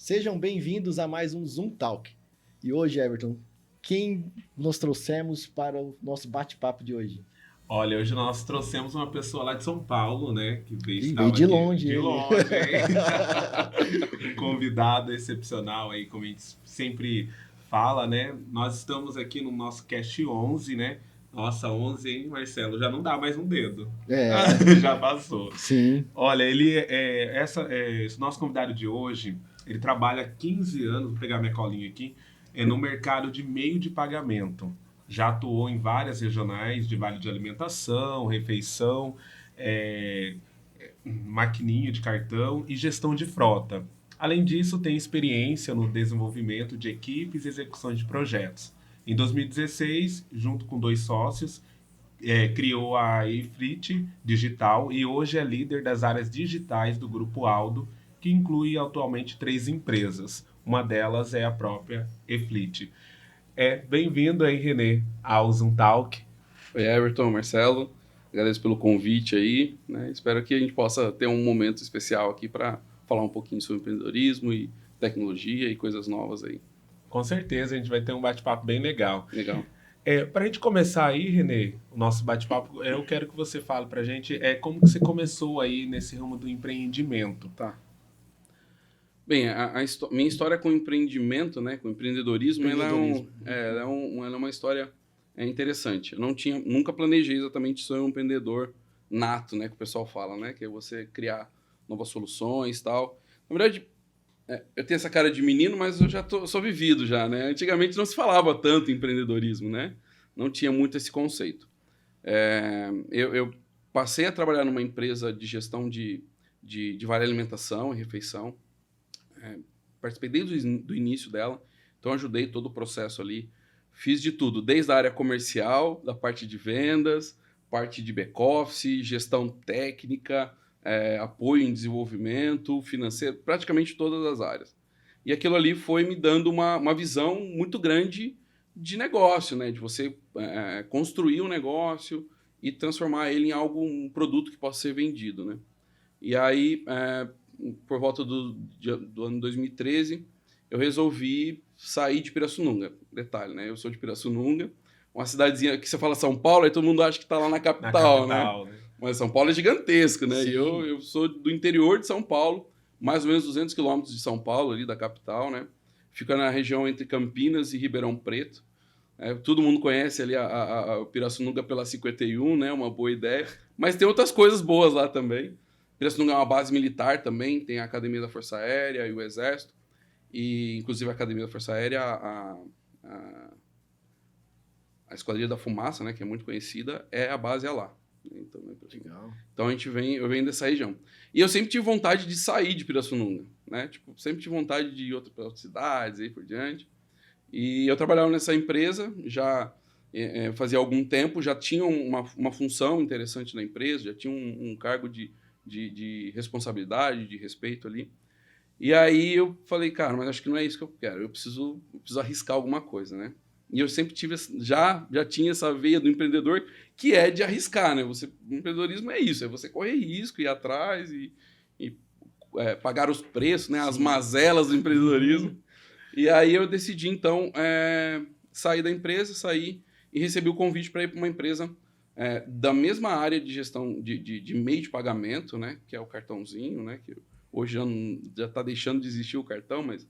Sejam bem-vindos a mais um Zoom Talk. E hoje, Everton, quem nós trouxemos para o nosso bate-papo de hoje? Olha, hoje nós trouxemos uma pessoa lá de São Paulo, né? Que Veio estava de aqui longe de ele. longe, hein? Um convidado excepcional aí, como a gente sempre fala, né? Nós estamos aqui no nosso Cast 11, né? Nossa, 11, hein, Marcelo? Já não dá mais um dedo. É, Já passou. sim. Olha, esse nosso convidado de hoje, ele trabalha há 15 anos, vou pegar minha colinha aqui, no mercado de meio de pagamento. Já atuou em várias regionais de vale de alimentação, refeição, é, maquininha de cartão e gestão de frota. Além disso, tem experiência no desenvolvimento de equipes e execução de projetos. Em 2016, junto com dois sócios, criou a eFleet Digital e hoje é líder das áreas digitais do Grupo Aldo, que inclui atualmente 3 empresas. Uma delas é a própria eFleet. Bem-vindo aí, Renê, ao Zoom Talk. Oi, Everton, Marcelo, agradeço pelo convite aí, né? Espero que a gente possa ter um momento especial aqui para falar um pouquinho sobre empreendedorismo e tecnologia e coisas novas aí. Com certeza, a gente vai ter um bate-papo bem legal. Legal. Para a gente começar aí, Renê, o nosso bate-papo, eu quero que você fale para a gente como que você começou aí nesse ramo do empreendimento. Tá. Bem, minha história com empreendimento, né, com empreendedorismo, ela é uma história interessante. Eu nunca planejei exatamente ser um empreendedor nato, né, que o pessoal fala, né, que é você criar novas soluções e tal. Na verdade, eu tenho essa cara de menino, mas eu sou vivido já, né? Antigamente não se falava tanto em empreendedorismo, né? Não tinha muito esse conceito. Eu passei a trabalhar numa empresa de gestão de vale alimentação e refeição. Participei desde o início dela, então ajudei todo o processo ali. Fiz de tudo, desde a área comercial, da parte de vendas, parte de back-office, gestão técnica, apoio em desenvolvimento, financeiro, praticamente todas as áreas. E aquilo ali foi me dando uma visão muito grande de negócio, né? De você construir um negócio e transformar ele em um produto que possa ser vendido, né? E aí, por volta do ano 2013, eu resolvi sair de Pirassununga. Detalhe, né? Eu sou de Pirassununga, uma cidadezinha que você fala São Paulo, aí todo mundo acha que está lá na capital, né? Mas São Paulo é gigantesco, né? Sim. E eu sou do interior de São Paulo, mais ou menos 200 quilômetros de São Paulo, ali da capital, né? Fica na região entre Campinas e Ribeirão Preto. Todo mundo conhece ali a Pirassununga pela 51, né? Uma boa ideia. Mas tem outras coisas boas lá também. Pirassununga é uma base militar também, tem a Academia da Força Aérea e o Exército. E, inclusive, a Academia da Força Aérea, a Esquadrilha da Fumaça, né, que é muito conhecida, a base é lá. Então, Legal. Então eu venho dessa região. E eu sempre tive vontade de sair de Pirassununga, né? Tipo, sempre tive vontade de ir para outras cidades e por diante. E eu trabalhava nessa empresa, já fazia algum tempo, já tinha uma função interessante na empresa, já tinha um cargo de responsabilidade, de respeito ali. E aí eu falei, cara, mas acho que não é isso que eu quero. Eu preciso arriscar alguma coisa, né? E eu sempre tive, já tinha essa veia do empreendedor que é de arriscar, né? O empreendedorismo é isso, é você correr risco, ir atrás e pagar os preços, né? As mazelas do empreendedorismo. E aí eu decidi, então, sair da empresa, e recebi o convite para ir para uma empresa da mesma área de gestão de meio de pagamento, né? Que é o cartãozinho, né? Que hoje já está deixando de existir o cartão, mas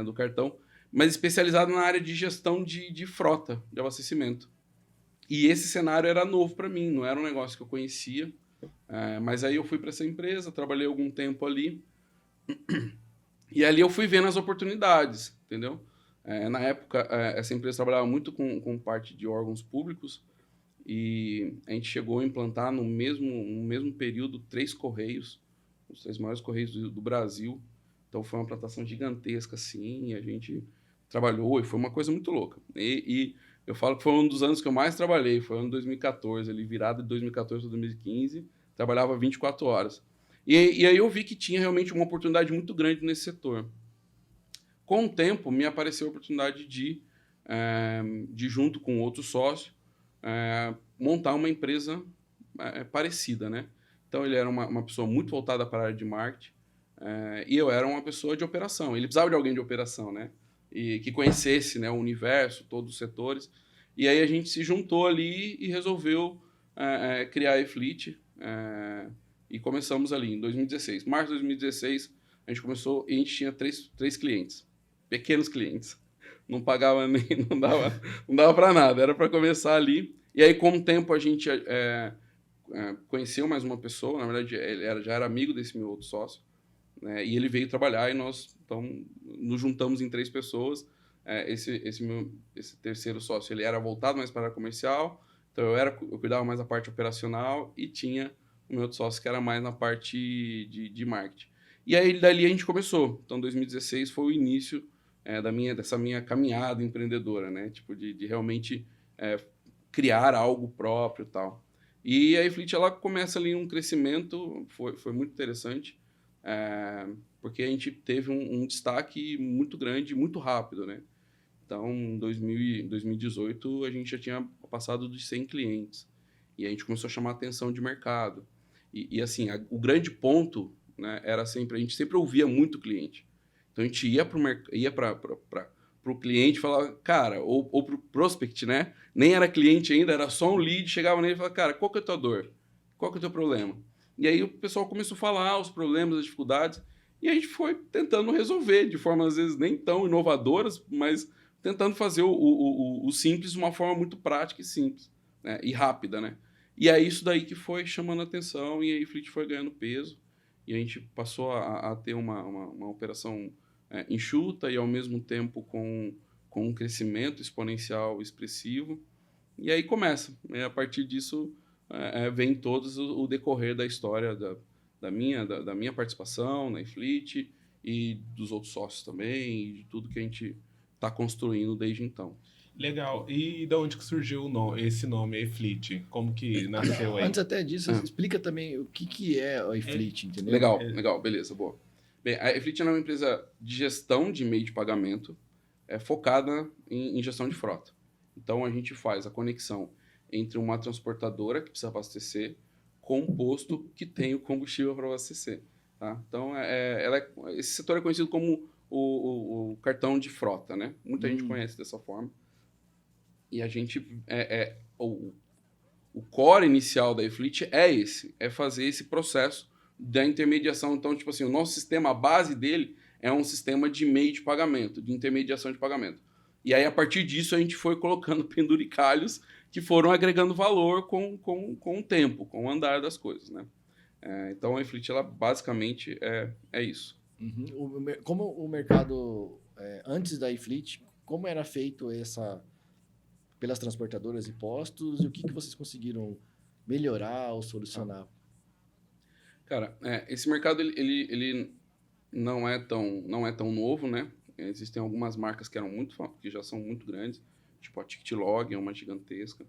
do cartão, mas especializado na área de gestão de frota, de abastecimento. E esse cenário era novo para mim, não era um negócio que eu conhecia, mas aí eu fui para essa empresa, trabalhei algum tempo ali, e ali eu fui vendo as oportunidades, entendeu? Na época, essa empresa trabalhava muito com parte de órgãos públicos, e a gente chegou a implantar no mesmo período 3 correios, os 3 maiores correios do Brasil. Então foi uma plantação gigantesca, assim, e a gente trabalhou, e foi uma coisa muito louca. E eu falo que foi um dos anos que eu mais trabalhei, foi o ano 2014, ali, virada de 2014 para 2015, trabalhava 24 horas. E aí eu vi que tinha realmente uma oportunidade muito grande nesse setor. Com o tempo, me apareceu a oportunidade de junto com outro sócio, montar uma empresa parecida, né? Então, ele era uma pessoa muito voltada para a área de marketing, E eu era uma pessoa de operação. Ele precisava de alguém de operação, né? E que conhecesse, né, o universo, todos os setores. E aí a gente se juntou ali e resolveu criar a eFleet. E começamos ali em 2016. Março de 2016, a gente começou e a gente tinha três clientes. Pequenos clientes. Não pagava nem... Não dava para nada. Era para começar ali. E aí, com o tempo, a gente conheceu mais uma pessoa. Na verdade, ele já era amigo desse meu outro sócio. Né? E ele veio trabalhar e nós então, nos juntamos em 3 pessoas. Esse terceiro sócio ele era voltado mais para a comercial, então eu cuidava mais da parte operacional e tinha o meu outro sócio que era mais na parte de marketing. E aí dali a gente começou. Então 2016 foi o início dessa minha caminhada empreendedora, né? Tipo de realmente criar algo próprio e tal. E a eFleet ela começa ali um crescimento, foi muito interessante. Porque a gente teve um destaque muito grande, muito rápido, né? Então, em 2018, a gente já tinha passado dos 100 clientes. E a gente começou a chamar a atenção de mercado. E assim, o grande ponto, né, era sempre... A gente sempre ouvia muito o cliente. Então, a gente ia para o cliente e falava... Cara, ou para o prospect, né? Nem era cliente ainda, era só um lead. Chegava nele e falava... Cara, qual que é a tua dor? Qual que é o teu problema? E aí o pessoal começou a falar os problemas, as dificuldades, e a gente foi tentando resolver de formas, às vezes, nem tão inovadoras, mas tentando fazer o simples de uma forma muito prática e simples, né? E rápida, né? E é isso daí que foi chamando a atenção, e aí a eFleet foi ganhando peso, e a gente passou a ter uma operação enxuta e, ao mesmo tempo, com um crescimento exponencial expressivo. E aí começa, né? A partir disso... vem todos o decorrer da história da minha participação na eFleet e dos outros sócios também, e de tudo que a gente está construindo desde então. Legal. E de onde que surgiu esse nome, eFleet? Como que nasceu aí? Antes até disso, explica também o que é a eFleet, entendeu? Legal, beleza, boa. Bem, a eFleet é uma empresa de gestão de meio de pagamento focada em gestão de frota. Então, a gente faz a conexão entre uma transportadora que precisa abastecer com um posto que tem o combustível para abastecer. Tá? Então, esse setor é conhecido como o cartão de frota, né? Muita gente conhece dessa forma. E a gente... o core inicial da eFleet é fazer esse processo da intermediação. Então, tipo assim, o nosso sistema, a base dele é um sistema de meio de pagamento, de intermediação de pagamento. E aí, a partir disso, a gente foi colocando penduricalhos que foram agregando valor com o tempo, com o andar das coisas, né? Então, a eFleet, ela basicamente é isso. Uhum. Como o mercado, antes da eFleet, como era feito pelas transportadoras e postos, e o que vocês conseguiram melhorar ou solucionar? Cara, esse mercado, ele não é tão novo, né? Existem algumas marcas que já são muito grandes, tipo a Ticketlog, é uma gigantesca.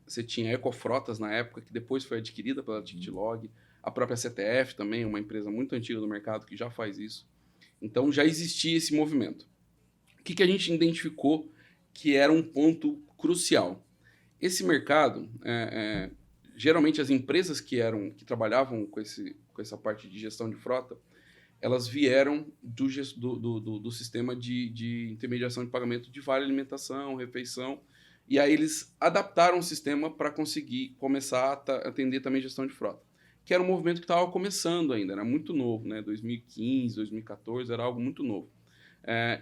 Você tinha Ecofrotas na época, que depois foi adquirida pela Ticketlog. A própria CTF também, uma empresa muito antiga do mercado que já faz isso. Então já existia esse movimento. O que a gente identificou que era um ponto crucial? Esse mercado, geralmente as empresas que trabalhavam com essa parte de gestão de frota, elas vieram do sistema de intermediação de pagamento de vale alimentação, refeição, e aí eles adaptaram o sistema para conseguir começar a atender também gestão de frota, que era um movimento que estava começando ainda, era muito novo, né? 2015, 2014, era algo muito novo.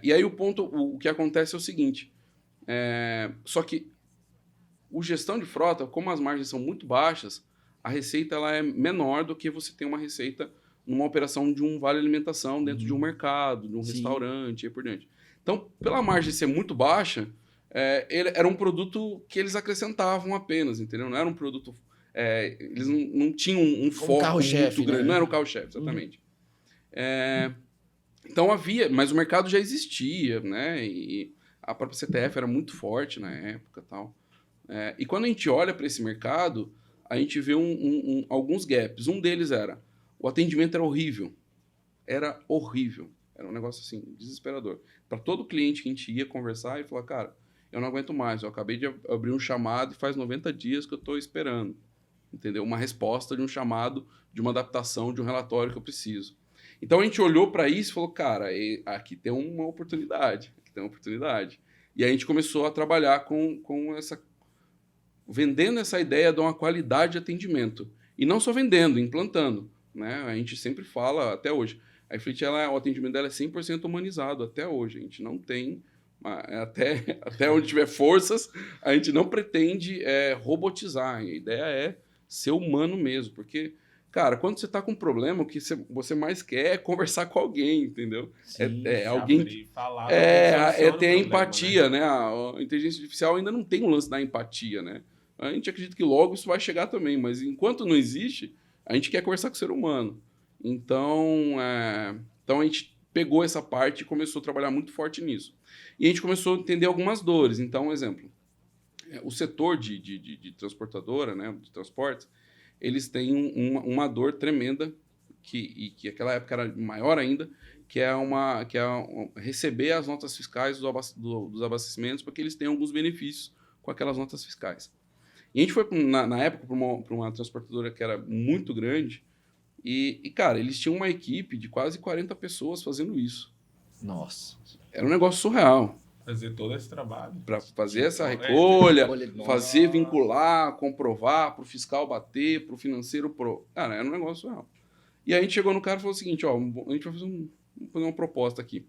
E aí o que acontece é o seguinte, só que o gestão de frota, como as margens são muito baixas, a receita ela é menor do que você tem uma receita numa operação de um vale alimentação dentro de um mercado, de um restaurante e por diante. Então, pela margem ser muito baixa, era um produto que eles acrescentavam apenas, entendeu? Não era um produto... eles não tinham um foco muito grande. Né? Não era o carro-chefe, exatamente. Então havia... Mas o mercado já existia, né? E a própria CTF era muito forte na época e tal. E quando a gente olha para esse mercado, a gente vê alguns gaps. Um deles era... O atendimento era horrível. Era horrível. Era um negócio assim, desesperador. Para todo cliente que a gente ia conversar e falar, cara, eu não aguento mais. Eu acabei de abrir um chamado e faz 90 dias que eu estou esperando. entendeu? Uma resposta de um chamado, de uma adaptação, de um relatório que eu preciso. Então a gente olhou para isso e falou, cara, aqui tem uma oportunidade, aqui tem uma oportunidade. E aí a gente começou a trabalhar vendendo essa ideia de uma qualidade de atendimento. E não só vendendo, implantando, né? A gente sempre fala, até hoje, a iFleet, o atendimento dela é 100% humanizado, até hoje. A gente não tem, até onde tiver forças, a gente não pretende robotizar. A ideia é ser humano mesmo, porque, cara, quando você está com um problema, o que você mais quer é conversar com alguém, entendeu? Sim, Alguém abrir, falar, soluciona o ter a problema, empatia, né? A inteligência artificial ainda não tem o lance da empatia, né? A gente acredita que logo isso vai chegar também, mas enquanto não existe, a gente quer conversar com o ser humano. Então a gente pegou essa parte e começou a trabalhar muito forte nisso. E a gente começou a entender algumas dores. Então, um exemplo, o setor de transportadora, né, de transportes, eles têm uma dor tremenda, que naquela época era maior ainda, que é receber as notas fiscais dos abastecimentos, porque eles têm alguns benefícios com aquelas notas fiscais. E a gente foi, na época, para uma transportadora que era muito grande, e, cara, eles tinham uma equipe de quase 40 pessoas fazendo isso. Nossa. Era um negócio surreal. Fazer todo esse trabalho. Para fazer essa recolha, Nossa. fazer vincular, comprovar, para o fiscal bater, para o financeiro... Cara, era um negócio surreal. E aí a gente chegou no cara e falou o seguinte, ó, a gente vai fazer uma proposta aqui.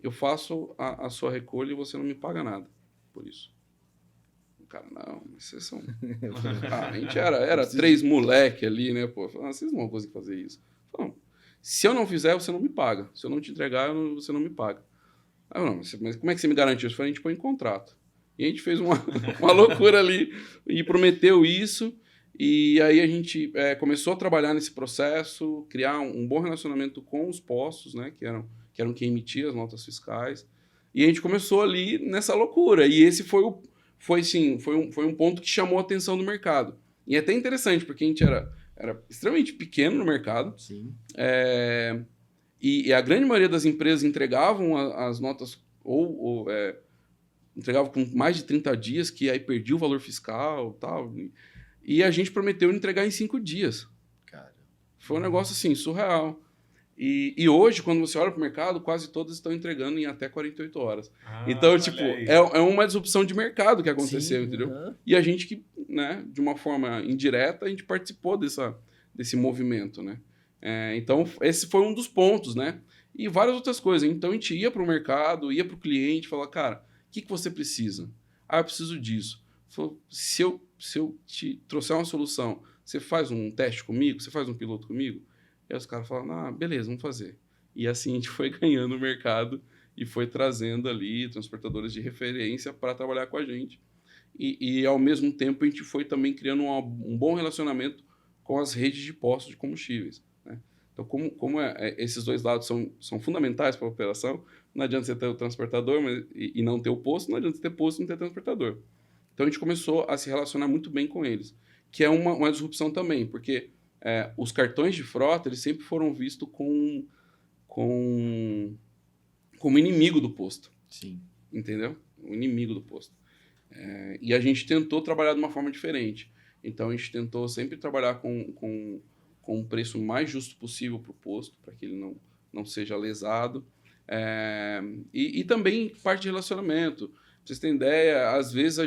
Eu faço a sua recolha e você não me paga nada por isso. Cara, não, vocês são... a gente era 3 moleque ali, né, pô? Vocês não vão conseguir fazer isso. Falei, se eu não fizer, você não me paga. Se eu não te entregar, você não me paga. Ah, não, mas como é que você me garantiu? Eu falei, a gente põe em contrato. E a gente fez uma loucura ali e prometeu isso. E aí a gente começou a trabalhar nesse processo, criar um bom relacionamento com os postos, né, que eram quem emitia as notas fiscais. E a gente começou ali nessa loucura. E esse foi um ponto que chamou a atenção do mercado. E é até interessante, porque a gente era extremamente pequeno no mercado. Sim. E a grande maioria das empresas entregavam as notas entregavam com mais de 30 dias, que aí perdia o valor fiscal e tal. E a gente prometeu entregar em 5 dias. Cara. Foi um negócio assim, surreal. E hoje, quando você olha para o mercado, quase todas estão entregando em até 48 horas. Então, tipo, é uma disrupção de mercado que aconteceu, entendeu? E a gente que, né, de uma forma indireta, a gente participou desse movimento, né? Então, esse foi um dos pontos, né? E várias outras coisas. Então, a gente ia para o mercado, ia para o cliente, falava, cara, o que você precisa? Ah, eu preciso disso. Falou, se eu te trouxer uma solução, você faz um teste comigo? Você faz um piloto comigo? E aí os caras falaram, beleza, vamos fazer. E assim a gente foi ganhando o mercado e foi trazendo ali transportadores de referência para trabalhar com a gente. E ao mesmo tempo a gente foi também criando um bom relacionamento com as redes de postos de combustíveis, né? Então, como esses dois lados são fundamentais para a operação, não adianta você ter o transportador e não ter o posto, não adianta você ter posto e não ter transportador. Então a gente começou a se relacionar muito bem com eles, que é uma disrupção também, porque os cartões de frota eles sempre foram vistos como inimigo do posto. Sim. Entendeu? O inimigo do posto. E a gente tentou trabalhar de uma forma diferente. Então a gente tentou sempre trabalhar com um preço mais justo possível para o posto, para que ele não seja lesado. E também parte de relacionamento. Pra vocês terem ideia, às vezes a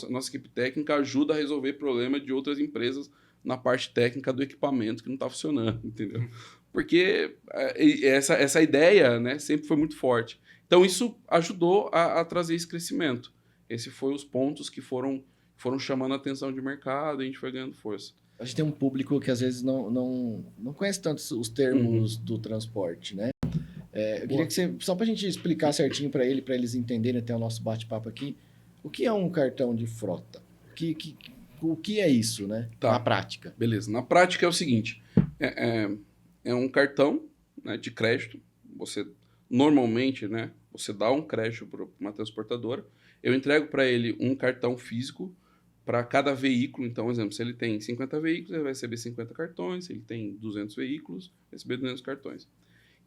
nossa equipe técnica ajuda a resolver problemas de outras empresas na parte técnica do equipamento que não está funcionando, entendeu? Porque essa ideia, né, sempre foi muito forte. Então, isso ajudou a trazer esse crescimento. Esses foram os pontos que foram chamando a atenção de mercado e a gente foi ganhando força. A gente tem um público que, às vezes, não conhece tanto os termos do transporte, né? Eu queria que você, só para a gente explicar certinho para eles entenderem até o nosso bate-papo aqui, o que é um cartão de frota? O que é isso, né? Tá. Na prática. Beleza. Na prática é o seguinte, é um cartão, né, de crédito. Você, normalmente, né, você dá um crédito para uma transportadora. Eu entrego para ele um cartão físico para cada veículo. Então, por exemplo, se ele tem 50 veículos, ele vai receber 50 cartões. Se ele tem 200 veículos, vai receber 200 cartões.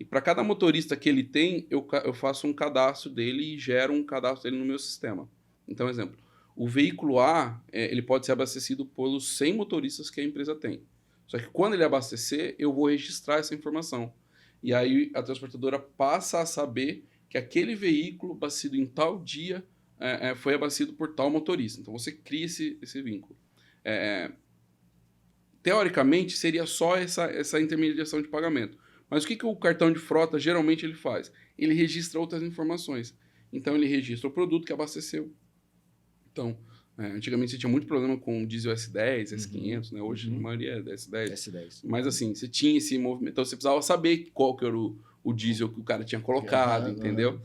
E para cada motorista que ele tem, eu faço um cadastro dele e gero um cadastro dele no meu sistema. Então, exemplo, o veículo A, ele pode ser abastecido pelos 100 motoristas que a empresa tem. Só que quando ele abastecer, eu vou registrar essa informação. E aí a transportadora passa a saber que aquele veículo abastecido em tal dia foi abastecido por tal motorista. Então você cria esse vínculo. Teoricamente, seria só essa intermediação de pagamento. Mas o que o cartão de frota geralmente ele faz? Ele registra outras informações. Então ele registra o produto que abasteceu. Então, antigamente você tinha muito problema com o diesel S10, S500, né? Hoje a maioria é S10. S10. Mas assim, você tinha esse movimento. Então você precisava saber qual que era o diesel que o cara tinha colocado, entendeu?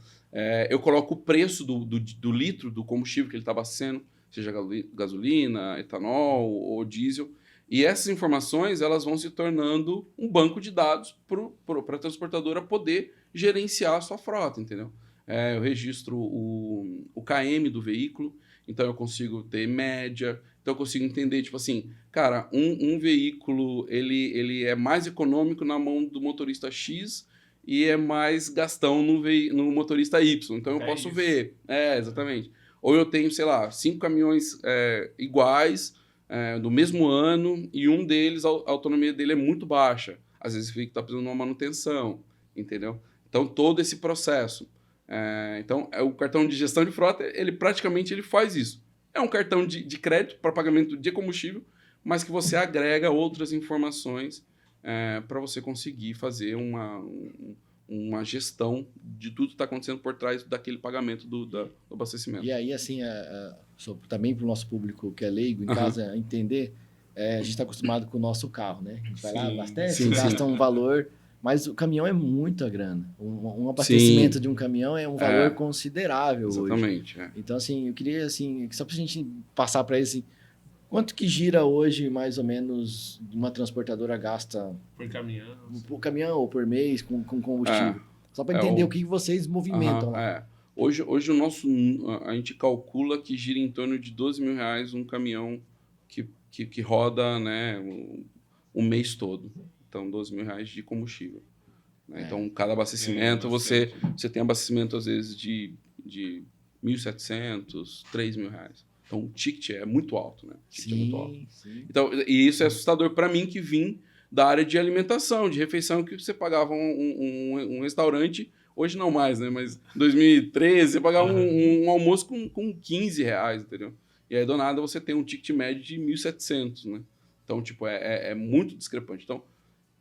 Eu coloco o preço do litro do combustível que ele está abastecendo, seja gasolina, etanol ou diesel. E essas informações elas vão se tornando um banco de dados para a transportadora poder gerenciar a sua frota, entendeu? Eu registro o KM do veículo, então eu consigo ter média, então eu consigo entender, tipo assim, cara, um veículo ele é mais econômico na mão do motorista X e é mais gastão no motorista Y, então eu posso ver. Exatamente. Ou eu tenho, sei lá, 5 caminhões iguais, do mesmo ano, e um deles, a autonomia dele é muito baixa. Às vezes fica tá precisando de uma manutenção, entendeu? Então, todo esse processo. Então, o cartão de gestão de frota, ele praticamente faz isso. É um cartão de crédito para pagamento de combustível, mas que você agrega outras informações para você conseguir fazer uma gestão de tudo que está acontecendo por trás daquele pagamento do abastecimento. E aí, assim, também para o nosso público que é leigo em casa entender, a gente está acostumado com o nosso carro, né? A gente vai lá, abastece, gasta um valor, mas o caminhão é muita grana. Um abastecimento de um caminhão é um valor considerável exatamente, hoje. Então, assim, eu queria, assim, só para a gente passar para eles, assim, quanto que gira hoje, mais ou menos, uma transportadora gasta por caminhão ou por mês com combustível? Só para entender o que vocês movimentam lá. Hoje a gente calcula que gira em torno de R$12 mil um caminhão que roda, né, um mês todo. Então, R$12 mil de combustível. Né? Então, cada abastecimento, você tem abastecimento, às vezes, de R$1.700, R$3.000. Então, o ticket é muito alto, né? O ticket é muito alto. Então, e isso é assustador para mim, que vim da área de alimentação, de refeição, que você pagava um restaurante, hoje não mais, né? Mas em 2013, você pagava um almoço com R$15, entendeu? E aí, do nada, você tem um ticket médio de 1.700, né? Então, tipo, é muito discrepante. Então,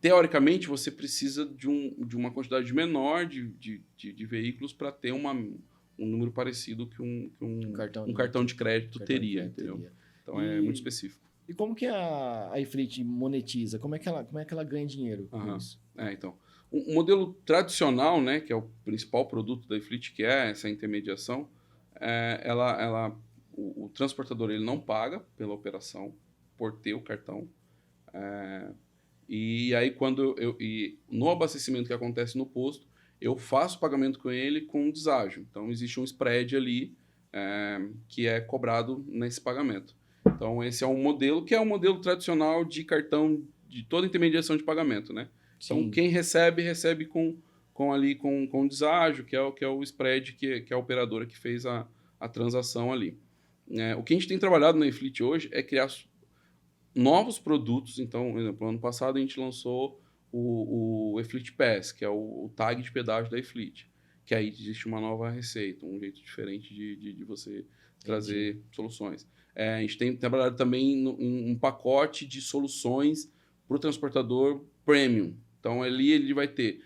teoricamente, você precisa de uma quantidade menor de veículos para ter um número parecido que um cartão de crédito teria, entendeu? Então, é muito específico. E como que a iFleet monetiza? Como é que ela ganha dinheiro com isso? Então, o modelo tradicional, né, que é o principal produto da iFleet, que é essa intermediação, o transportador ele não paga pela operação por ter o cartão. E aí, no abastecimento que acontece no posto, eu faço o pagamento com ele com deságio. Então, existe um spread ali que é cobrado nesse pagamento. Então, esse é um modelo que é um modelo tradicional de cartão de toda intermediação de pagamento, né? Sim. Então, quem recebe com deságio, que é o spread que é a operadora que fez a transação ali. O que a gente tem trabalhado na iFleet hoje é criar novos produtos. Então, por exemplo, ano passado a gente lançou o iFleet Pass, que é o tag de pedágio da iFleet, que aí existe uma nova receita, um jeito diferente de você trazer soluções. A gente tem trabalhado também em um pacote de soluções para o transportador premium. Então, ali ele vai ter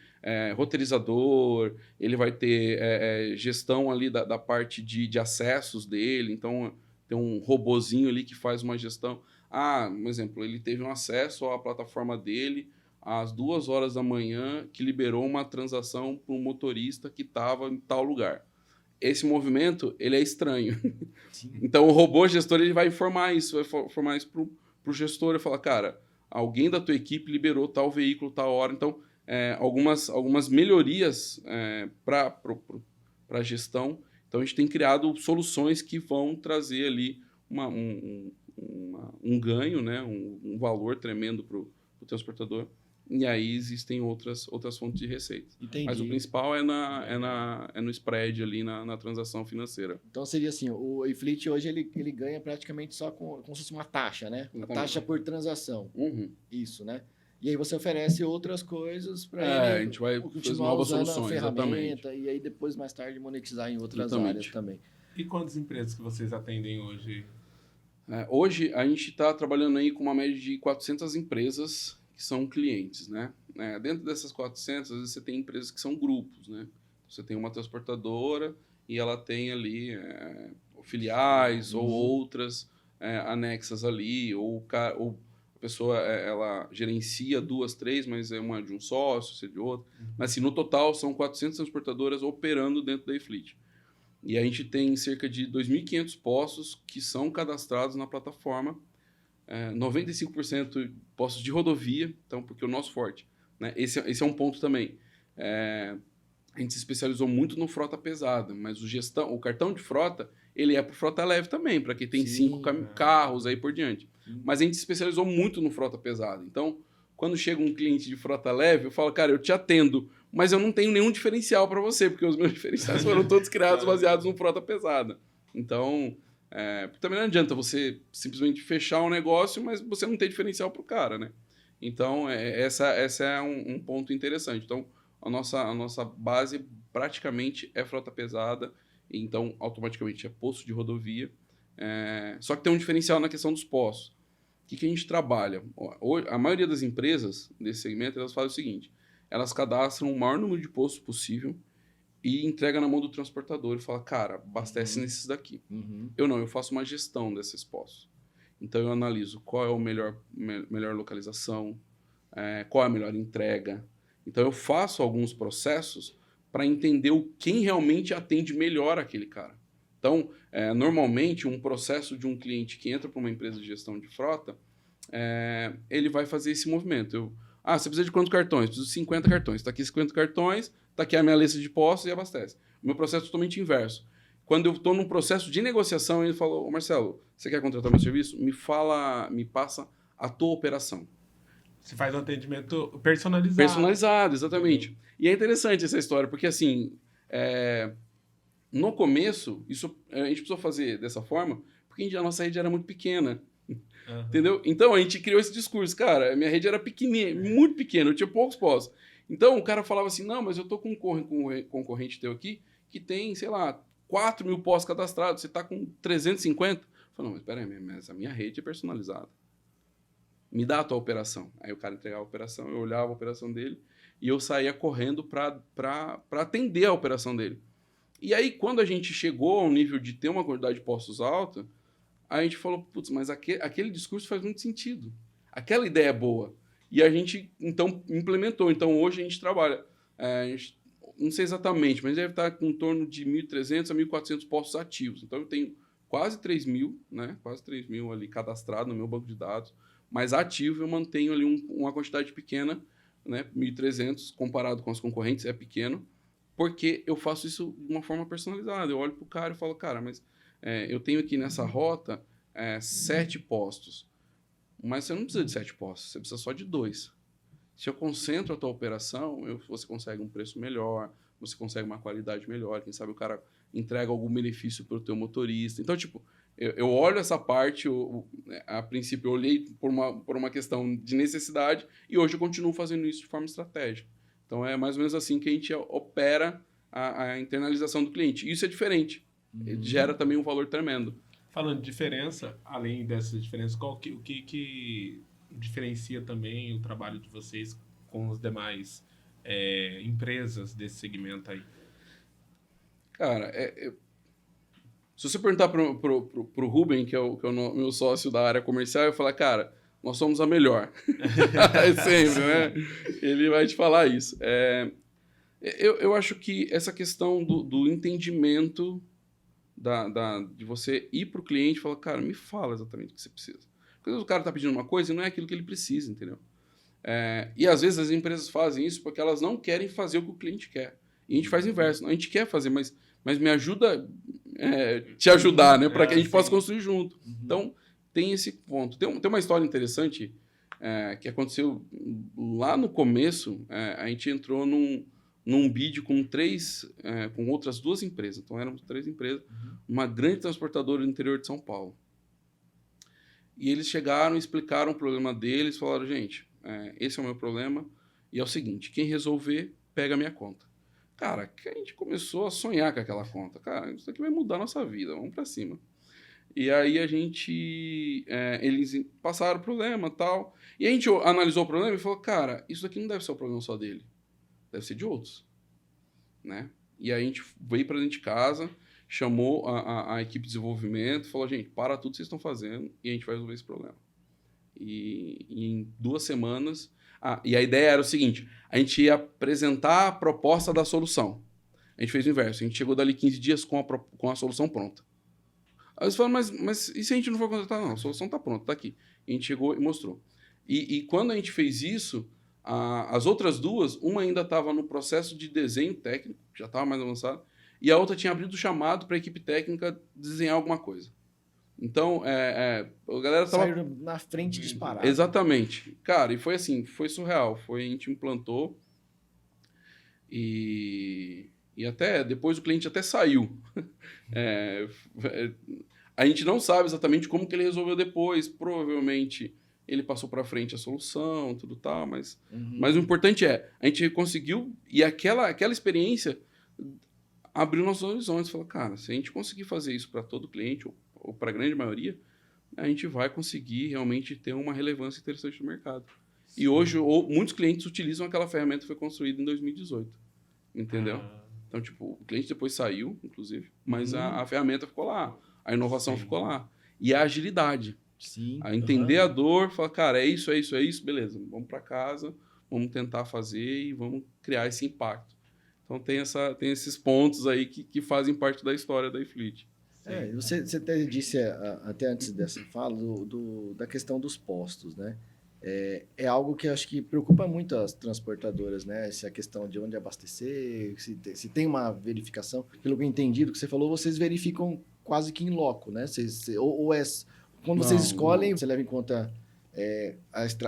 roteirizador, ele vai ter gestão ali da parte de acessos dele. Então, tem um robozinho ali que faz uma gestão. Um exemplo, ele teve um acesso à plataforma dele às 2h da manhã, que liberou uma transação para um motorista que estava em tal lugar. Esse movimento, ele é estranho. Então, o robô gestor ele vai informar isso para o gestor e falar, cara, alguém da tua equipe liberou tal veículo, tal hora. Então, algumas melhorias para a gestão. Então, a gente tem criado soluções que vão trazer ali um ganho, né? um valor tremendo para o transportador e aí existem outras fontes de receita. Entendi. Mas o principal é no spread ali, na transação financeira. Então seria assim, o eFleet hoje ele ganha praticamente só como se fosse uma taxa, né? Uma taxa por transação. Uhum. Isso, né? E aí você oferece outras coisas para a ele gente vai continuar novas usando soluções, a ferramenta exatamente. e aí depois, mais tarde, monetizar em outras Exatamente. áreas também. E quantas empresas que vocês atendem hoje? Hoje, a gente está trabalhando aí com uma média de 400 empresas que são clientes, né? Dentro dessas 400, às vezes você tem empresas que são grupos, né? Você tem uma transportadora e ela tem ali filiais ou outras anexas ali, ou a pessoa ela gerencia 2, 3, mas é uma de um sócio, outra de outro. Mas assim, no total são 400 transportadoras operando dentro da eFleet. E a gente tem cerca de 2.500 postos que são cadastrados na plataforma, 95% postos de rodovia, então, porque o nosso forte, né? Esse é um ponto também. A gente se especializou muito no frota pesada, mas o cartão de frota, ele é para frota leve também, para quem tem 5 carros aí por diante. Mas a gente se especializou muito no frota pesada. Então, quando chega um cliente de frota leve, eu falo, cara, eu te atendo, mas eu não tenho nenhum diferencial para você, porque os meus diferenciais foram todos criados baseados no frota pesada. Então, também não adianta você simplesmente fechar um negócio, mas você não ter diferencial para o cara, né? Então, essa é um ponto interessante. Então, a nossa base praticamente é frota pesada, então automaticamente é posto de rodovia. Só que tem um diferencial na questão dos postos. O que a gente trabalha? A maioria das empresas desse segmento, elas fazem o seguinte: elas cadastram o maior número de postos possível e entrega na mão do transportador e fala, cara, abastece nesses daqui. Eu faço uma gestão desses postos. Então eu analiso qual é o melhor localização, qual é a melhor entrega. Então eu faço alguns processos para entender quem realmente atende melhor aquele cara. Então, normalmente, um processo de um cliente que entra para uma empresa de gestão de frota, ele vai fazer esse movimento. Você precisa de quantos cartões? Preciso de 50 cartões. Está aqui 50 cartões, está aqui a minha lista de postos e abastece. O meu processo é totalmente inverso. Quando eu estou num processo de negociação, ele falou, Marcelo, você quer contratar meu serviço? Me passa a tua operação. Você faz um atendimento personalizado. Personalizado, exatamente. E é interessante essa história, porque assim, no começo, a gente precisou fazer dessa forma, porque a nossa rede era muito pequena. Entendeu? Então a gente criou esse discurso. Cara, a minha rede era pequenininha, muito pequena, eu tinha poucos postos. Então o cara falava assim, não, mas eu tô com um concorrente teu aqui que tem, sei lá, 4.000 postos cadastrados, você tá com 350. Eu falei, não, mas peraí, mas a minha rede é personalizada. Me dá a tua operação. Aí o cara entregava a operação, eu olhava a operação dele e eu saía correndo para atender a operação dele. E aí, quando a gente chegou ao nível de ter uma quantidade de postos alta, a gente falou, putz, mas aquele discurso faz muito sentido. Aquela ideia é boa. E a gente, então, implementou. Então, hoje a gente trabalha, não sei exatamente, mas deve estar com em torno de 1.300 a 1.400 postos ativos. Então, eu tenho quase 3.000, né? Quase 3.000 ali cadastrados no meu banco de dados. Mas ativo eu mantenho ali uma quantidade pequena, né? 1.300 comparado com as concorrentes é pequeno, porque eu faço isso de uma forma personalizada. Eu olho para o cara e falo, cara, mas eu tenho aqui nessa rota 7 postos, mas você não precisa de 7 postos, você precisa só de 2. Se eu concentro a tua operação, você consegue um preço melhor, você consegue uma qualidade melhor, quem sabe o cara entrega algum benefício para o teu motorista. Então, tipo, eu olho essa parte, a princípio eu olhei por uma questão de necessidade e hoje eu continuo fazendo isso de forma estratégica. Então é mais ou menos assim que a gente opera a internalização do cliente. Isso é diferente, gera também um valor tremendo. Falando de diferença, além dessas diferenças, o que diferencia também o trabalho de vocês com as demais empresas desse segmento aí? Cara, se você perguntar pro Ruben, que é o meu sócio da área comercial, eu falar, cara, nós somos a melhor. Sempre, né? Ele vai te falar isso. Eu acho que essa questão do entendimento de você ir pro cliente e falar, cara, me fala exatamente o que você precisa. Porque às vezes o cara tá pedindo uma coisa e não é aquilo que ele precisa, entendeu? E às vezes as empresas fazem isso porque elas não querem fazer o que o cliente quer. E a gente faz o inverso. A gente quer fazer, mas me ajuda te ajudar, né? Para que a gente possa construir junto. Então, tem esse ponto. Tem uma história interessante. que aconteceu lá no começo, a gente entrou num bid com com outras 2 empresas. Então, éramos 3 empresas, uma grande transportadora no interior de São Paulo. E eles chegaram, explicaram o problema deles, falaram, gente, esse é o meu problema, e é o seguinte, quem resolver, pega a minha conta. Cara, que a gente começou a sonhar com aquela conta. Cara, isso aqui vai mudar a nossa vida, vamos para cima. E aí eles passaram o problema e tal. E a gente analisou o problema e falou, cara, isso aqui não deve ser o problema só dele. Deve ser de outros. Né? E aí a gente veio para dentro de casa, chamou a equipe de desenvolvimento, falou, gente, para tudo que vocês estão fazendo e a gente vai resolver esse problema. E em 2 semanas... e a ideia era o seguinte, a gente ia apresentar a proposta da solução. A gente fez o inverso, a gente chegou dali 15 dias com a solução pronta. Aí eles falaram, mas e se a gente não for contratar? Não, a solução está pronta, está aqui. E a gente chegou e mostrou. E quando a gente fez isso, as outras 2, uma ainda estava no processo de desenho técnico, já estava mais avançado, e a outra tinha abrido o chamado para a equipe técnica desenhar alguma coisa. Então, a galera estava... Saíram na frente disparado. Exatamente. Cara, e foi assim, foi surreal. A gente implantou e até depois o cliente até saiu. A gente não sabe exatamente como que ele resolveu depois. Provavelmente ele passou para frente a solução, tudo tal, mas o importante a gente conseguiu, e aquela experiência abriu nossos horizontes. Falou, cara, se a gente conseguir fazer isso para todo cliente, ou para a grande maioria, a gente vai conseguir realmente ter uma relevância interessante no mercado. Sim. E hoje, muitos clientes utilizam aquela ferramenta que foi construída em 2018. Entendeu? Então, tipo, o cliente depois saiu, inclusive, mas a ferramenta ficou lá, a inovação ficou lá. E a agilidade. Sim. A entender a dor, falar, cara, é isso, beleza, vamos para casa, vamos tentar fazer e vamos criar esse impacto. Então, tem esses pontos aí que fazem parte da história da iFleet. Você até disse, até antes dessa fala, da questão dos postos, né? É algo que eu acho que preocupa muito as transportadoras, né? Essa questão de onde abastecer, se tem uma verificação. Pelo que eu entendi do que você falou, vocês verificam quase que em loco, né? Quando vocês escolhem, você leva em conta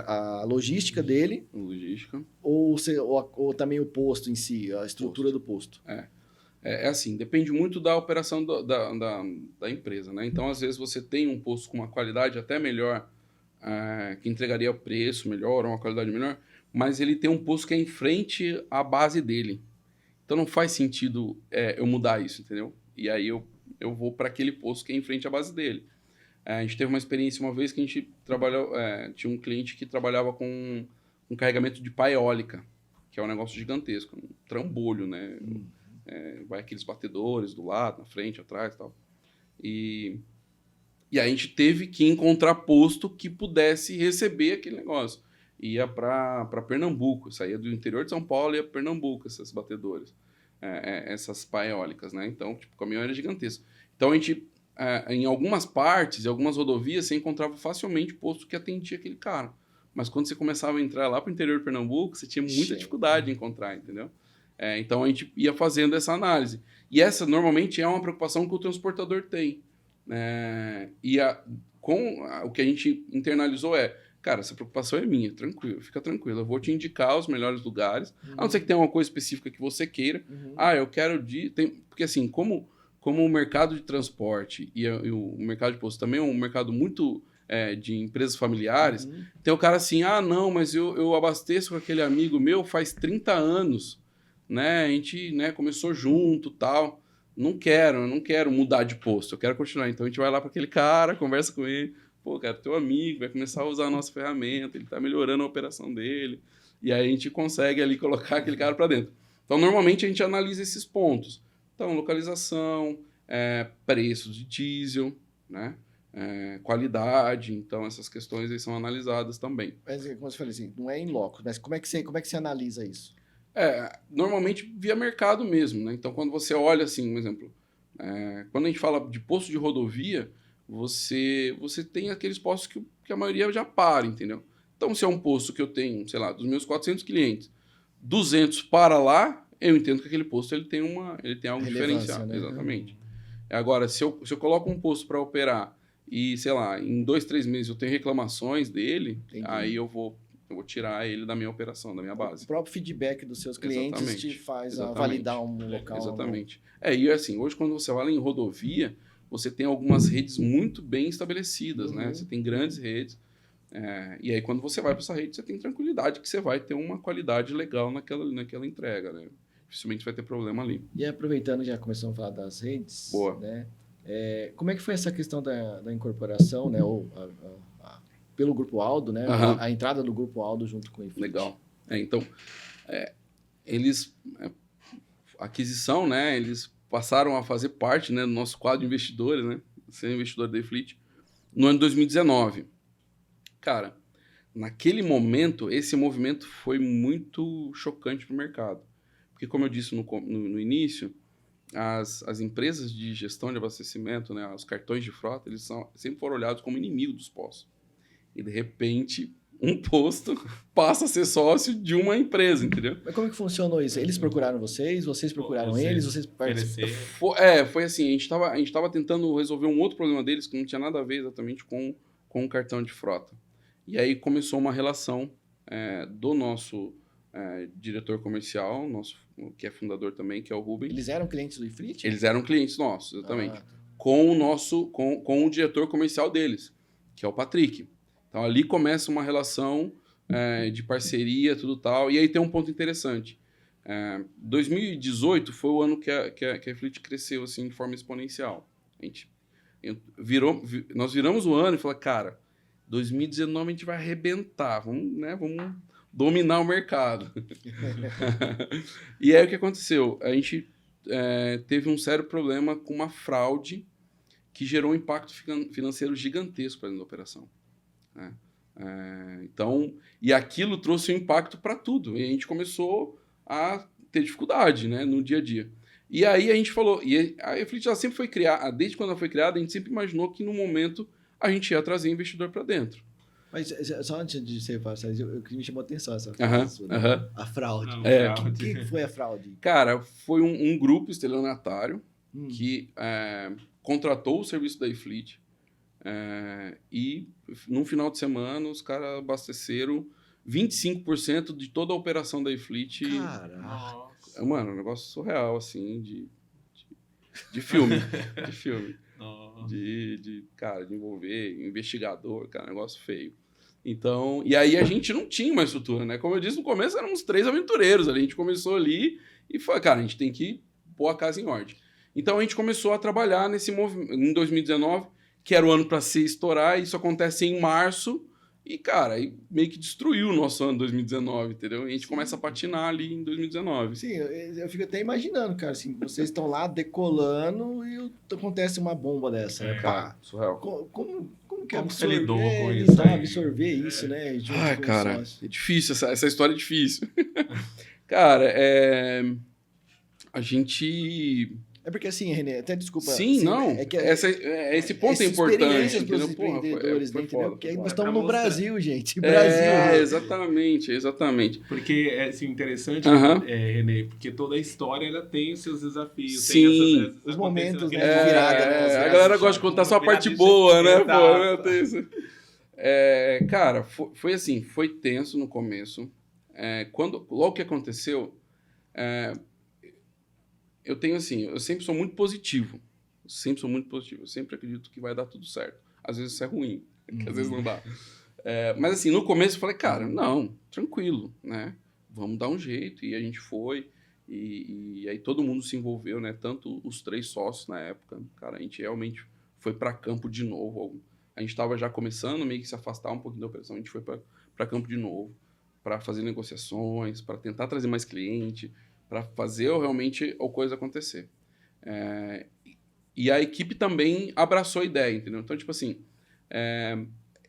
a logística dele. Logística. Ou também o posto em si, a estrutura do posto. É assim, depende muito da operação da empresa, né? Então, às vezes, você tem um posto com uma qualidade até melhor, que entregaria o preço melhor, ou uma qualidade melhor, mas ele tem um posto que é em frente à base dele. Então, não faz sentido eu mudar isso, entendeu? E aí, eu vou para aquele posto que é em frente à base dele. A gente teve uma experiência uma vez que a gente trabalhou, tinha um cliente que trabalhava com um carregamento de pá eólica, que é um negócio gigantesco, um trambolho, né? Vai aqueles batedores do lado, na frente, atrás e tal. E a gente teve que encontrar posto que pudesse receber aquele negócio. Ia para Pernambuco, saía do interior de São Paulo e ia para Pernambuco, esses batedores, essas pá eólicas, né? Então, tipo, o caminhão era gigantesco. Então, a gente, em algumas partes, em algumas rodovias, você encontrava facilmente posto que atendia aquele cara. Mas quando você começava a entrar lá para o interior de Pernambuco, você tinha muita dificuldade de encontrar, entendeu? Então, a gente ia fazendo essa análise. E essa, normalmente, é uma preocupação que o transportador tem. O que a gente internalizou cara, essa preocupação é minha, fica tranquilo. Eu vou te indicar os melhores lugares. A não ser que tenha uma coisa específica que você queira. Eu quero porque, assim, como o mercado de transporte e o mercado de posto também é um mercado muito de empresas familiares, tem o cara assim, não, mas eu abasteço com aquele amigo meu faz 30 anos. Né? A gente começou junto, tal. Eu não quero mudar de posto, eu quero continuar. Então a gente vai lá para aquele cara, conversa com ele. Pô, cara, teu amigo vai começar a usar a nossa ferramenta, ele está melhorando a operação dele. E aí a gente consegue ali colocar aquele cara para dentro. Então normalmente a gente analisa esses pontos. Então localização, preços de diesel, né? Qualidade, então essas questões aí são analisadas também. Mas, como você falou assim, não é em loco, mas como é que você analisa isso? Normalmente via mercado mesmo, né? Então, quando você olha assim, um exemplo, quando a gente fala de posto de rodovia, você tem aqueles postos que a maioria já para, entendeu? Então, se é um posto que eu tenho, sei lá, dos meus 400 clientes, 200 para lá, eu entendo que aquele posto ele tem algo diferenciado. Né? Exatamente. Agora, se eu coloco um posto para operar e, sei lá, em 2, 3 meses eu tenho reclamações dele, Entendi. aí eu vou tirar ele da minha operação, da minha base. O próprio feedback dos seus clientes Exatamente. te faz Exatamente. validar um local. Exatamente. E assim, hoje quando você fala em rodovia, você tem algumas redes muito bem estabelecidas, né? Você tem grandes redes. E aí, quando você vai para essa rede, você tem tranquilidade que você vai ter uma qualidade legal naquela entrega, né? Dificilmente vai ter problema ali. E aproveitando, já começamos a falar das redes. Boa. Né? Como é que foi essa questão da incorporação, né? Ou pelo Grupo Aldo, né? Aham. A entrada do Grupo Aldo junto com o Iflit. Legal. Então, eles... aquisição, né? Eles passaram a fazer parte, né, do nosso quadro de investidores, né? Ser investidor da Iflit, no ano de 2019. Cara, naquele momento, esse movimento foi muito chocante para o mercado. Porque, como eu disse no início, as empresas de gestão de abastecimento, né, os cartões de frota, eles sempre foram olhados como inimigo dos postos. E, de repente, um posto passa a ser sócio de uma empresa, entendeu? Mas como é que funcionou isso? Eles procuraram vocês procuraram eles, vocês participaram? Foi assim, a gente tava tentando resolver um outro problema deles que não tinha nada a ver exatamente com o cartão de frota. E aí começou uma relação do nosso diretor comercial, que é fundador também, que é o Rubem. Eles eram clientes do Iflit? Eles eram clientes nossos, exatamente. Com o diretor comercial deles, que é o Patrick. Então, ali começa uma relação de parceria, tudo tal. E aí tem um ponto interessante. 2018 foi o ano que a Iflit cresceu assim, de forma exponencial. Nós viramos o ano e falamos, cara, 2019 a gente vai arrebentar, vamos dominar o mercado. E aí o que aconteceu? A gente teve um sério problema com uma fraude que gerou um impacto financeiro gigantesco para dentro da operação. Né? Então, e aquilo trouxe um impacto para tudo. E a gente começou a ter dificuldade, né, no dia a dia. E aí a gente falou, e a Iflit ela sempre foi criada, desde quando ela foi criada, a gente sempre imaginou que no momento a gente ia trazer investidor para dentro. Mas só antes de você passar, me chamou a atenção essa frase, a fraude. O que foi a fraude? Cara, foi um grupo estelionatário que contratou o serviço da Iflit e num final de semana os caras abasteceram 25% de toda a operação da Iflit. Caraca. Mano, um negócio surreal, assim, de filme. De filme. Cara, de envolver investigador, cara, negócio feio. Então, e aí a gente não tinha uma estrutura, né? Como eu disse no começo, éramos 3 aventureiros ali. A gente começou ali e foi, cara, a gente tem que pôr a casa em ordem. Então a gente começou a trabalhar nesse movimento em 2019, que era o ano para se estourar, isso acontece em março. E, cara, aí meio que destruiu o nosso ano 2019, entendeu? E a gente começa a patinar ali em 2019. Sim, eu fico até imaginando, cara, assim, vocês estão lá decolando e acontece uma bomba dessa, né? Cara, surreal. Como que Como você lidou com isso? isso aí? Absorver isso, né? Cara, é difícil, essa história é difícil. Cara, a gente... É porque assim, René, até desculpa. Sim, assim, não. Esse ponto é importante. Entendeu? Porra, entendeu? Porque nós estamos no Brasil, gente. Exatamente. Porque é assim, interessante, René, porque toda a história ela tem os seus desafios. Sim. Tem os momentos, né, de virada. Né, a galera gosta de contar só a parte boa, né? Pô, cara, foi assim, foi tenso no começo. Logo que aconteceu... eu sempre sou muito positivo. Eu sempre acredito que vai dar tudo certo. Às vezes isso é ruim, às vezes não dá. Mas assim, no começo eu falei, cara, não, tranquilo, né? Vamos dar um jeito. E a gente foi. E aí todo mundo se envolveu, né? Tanto os 3 sócios na época. Cara, a gente realmente foi para campo de novo. A gente estava já começando meio que se afastar um pouquinho da operação. A gente foi para campo de novo, para fazer negociações, para tentar trazer mais cliente, para fazer realmente a coisa acontecer. E a equipe também abraçou a ideia, entendeu? Então, tipo assim,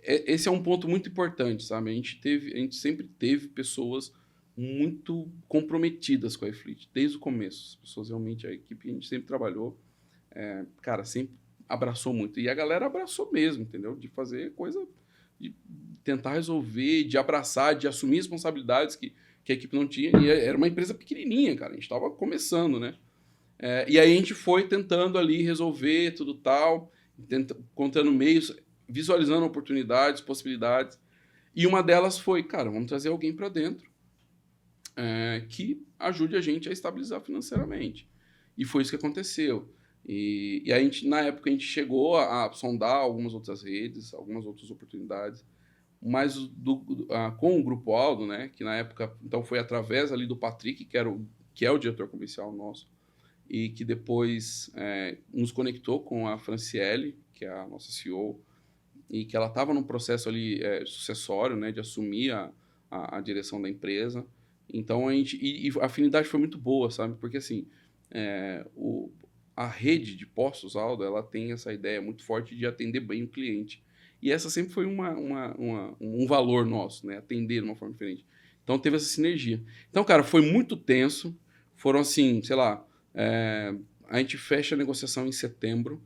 esse é um ponto muito importante, sabe? A gente sempre teve pessoas muito comprometidas com a Iflit, desde o começo. As pessoas realmente, a equipe, a gente sempre trabalhou, cara, sempre abraçou muito. E a galera abraçou mesmo, entendeu? De fazer coisa, de tentar resolver, de abraçar, de assumir responsabilidades que a equipe não tinha, e era uma empresa pequenininha, cara, a gente estava começando, né? E aí a gente foi tentando ali resolver tudo tal, contando meios, visualizando oportunidades, possibilidades. E uma delas foi, cara, vamos trazer alguém para dentro que ajude a gente a estabilizar financeiramente. E foi isso que aconteceu. E a gente, na época, a gente chegou a sondar algumas outras redes, algumas outras oportunidades, mas com o Grupo Aldo, né, que na época, então foi através ali do Patrick, que é o diretor comercial nosso, e que depois nos conectou com a Franciele, que é a nossa CEO, e que ela estava num processo ali sucessório, né, de assumir a direção da empresa. Então, e a afinidade foi muito boa, sabe? Porque, assim, a rede de postos Aldo, ela tem essa ideia muito forte de atender bem o cliente. E essa sempre foi um valor nosso, né? Atender de uma forma diferente. Então, teve essa sinergia. Então, cara, foi muito tenso. Foram, assim, sei lá, a gente fecha a negociação em setembro.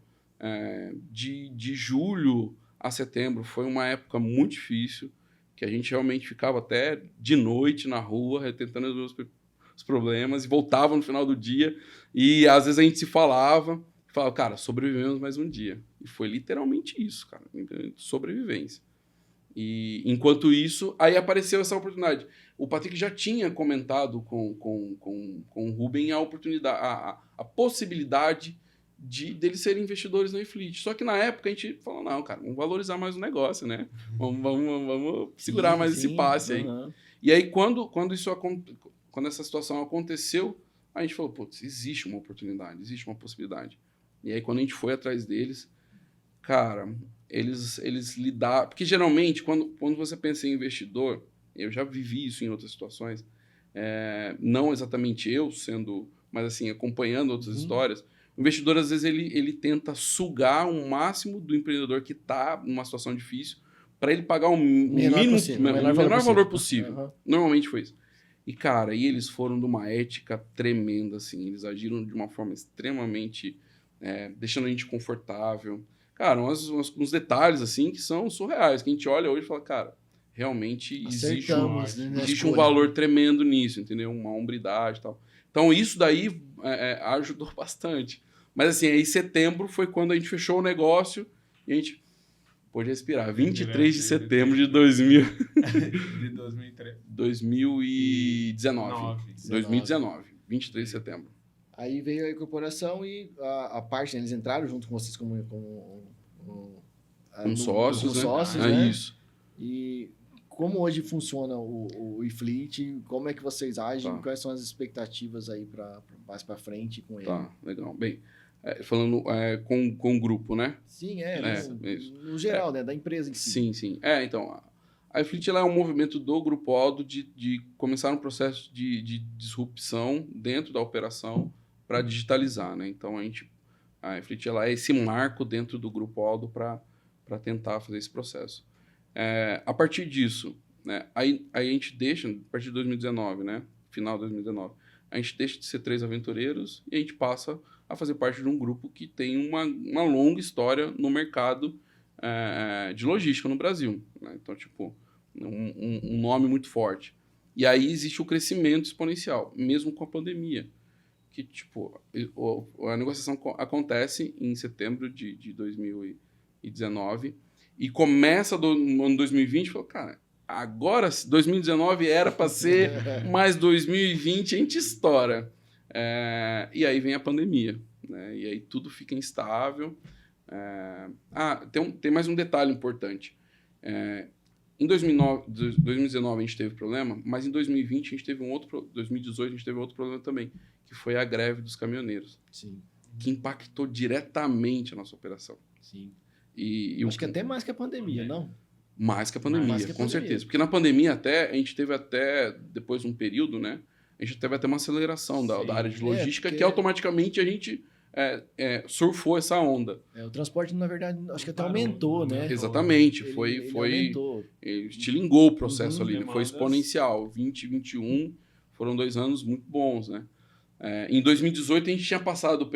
De julho a setembro foi uma época muito difícil, que a gente realmente ficava até de noite na rua, tentando resolver os problemas, e voltava no final do dia, e às vezes a gente se falava, cara, sobrevivemos mais um dia. E foi literalmente isso, cara, sobrevivência. E enquanto isso, aí apareceu essa oportunidade. O Patrick já tinha comentado com o Ruben a oportunidade, a possibilidade deles serem investidores na iFleet. Só que na época a gente falou, não, cara, vamos valorizar mais o negócio, né? Vamos segurar mais esse passe aí. E aí, quando essa situação aconteceu, a gente falou, putz, existe uma oportunidade, existe uma possibilidade. E aí, quando a gente foi atrás deles, cara, eles lidaram... Porque, geralmente, quando você pensa em investidor, eu já vivi isso em outras situações, não exatamente eu sendo, mas assim, acompanhando outras histórias, o investidor, às vezes, ele tenta sugar o máximo do empreendedor que está numa situação difícil para ele pagar o menor valor possível. Uhum. Normalmente foi isso. E, cara, eles foram de uma ética tremenda, assim. Eles agiram de uma forma extremamente... deixando a gente confortável. Cara, uns detalhes, assim, que são surreais, que a gente olha hoje e fala, cara, realmente existe um valor tremendo nisso, entendeu? Uma hombridade e tal. Então, isso daí ajudou bastante. Mas, assim, aí setembro foi quando a gente fechou o negócio e a gente pôde respirar. 23 de setembro de 2019. 23 de setembro. Aí veio a incorporação e a parte, eles entraram junto com vocês como sócios, né? Isso. E como hoje funciona o iFleet? Como é que vocês agem? Quais são as expectativas aí mais para frente com ele? Tá, legal. Bem, falando com o grupo, né? Sim, no geral, né? Da empresa em si. Sim. Então, a iFleet é um movimento do Grupo Aldo de começar um processo de disrupção dentro da operação para digitalizar, né? Então, a iFleet é esse marco dentro do Grupo Aldo para tentar fazer esse processo. A partir disso, né, aí a gente deixa, a partir de 2019, né, final de 2019, a gente deixa de ser 3 aventureiros e a gente passa a fazer parte de um grupo que tem uma longa história no mercado de logística no Brasil, né? Então, tipo, um nome muito forte. E aí existe o crescimento exponencial, mesmo com a pandemia. Que, tipo, a negociação acontece em setembro de 2019 e começa no ano 2020 e fala, cara, agora 2019 era para ser, mas 2020 a gente estoura. E aí vem a pandemia, né? E aí tudo fica instável. Tem mais um detalhe importante. Em 2019 a gente teve problema, mas em 2020 a gente teve 2018 a gente teve outro problema também, que foi a greve dos caminhoneiros. Sim. Que impactou diretamente a nossa operação. Sim. Acho que até mais que a pandemia, não? Mais que a pandemia, com certeza. Porque na pandemia a gente teve até, depois de um período, né? A gente teve até uma aceleração da área de logística, que automaticamente a gente surfou essa onda. O transporte, na verdade, acho que até aumentou, né? Exatamente. Ele aumentou. Estilingou o processo ali, né? Foi exponencial. 2021 foram 2 anos muito bons, né? Em 2018 a gente tinha passado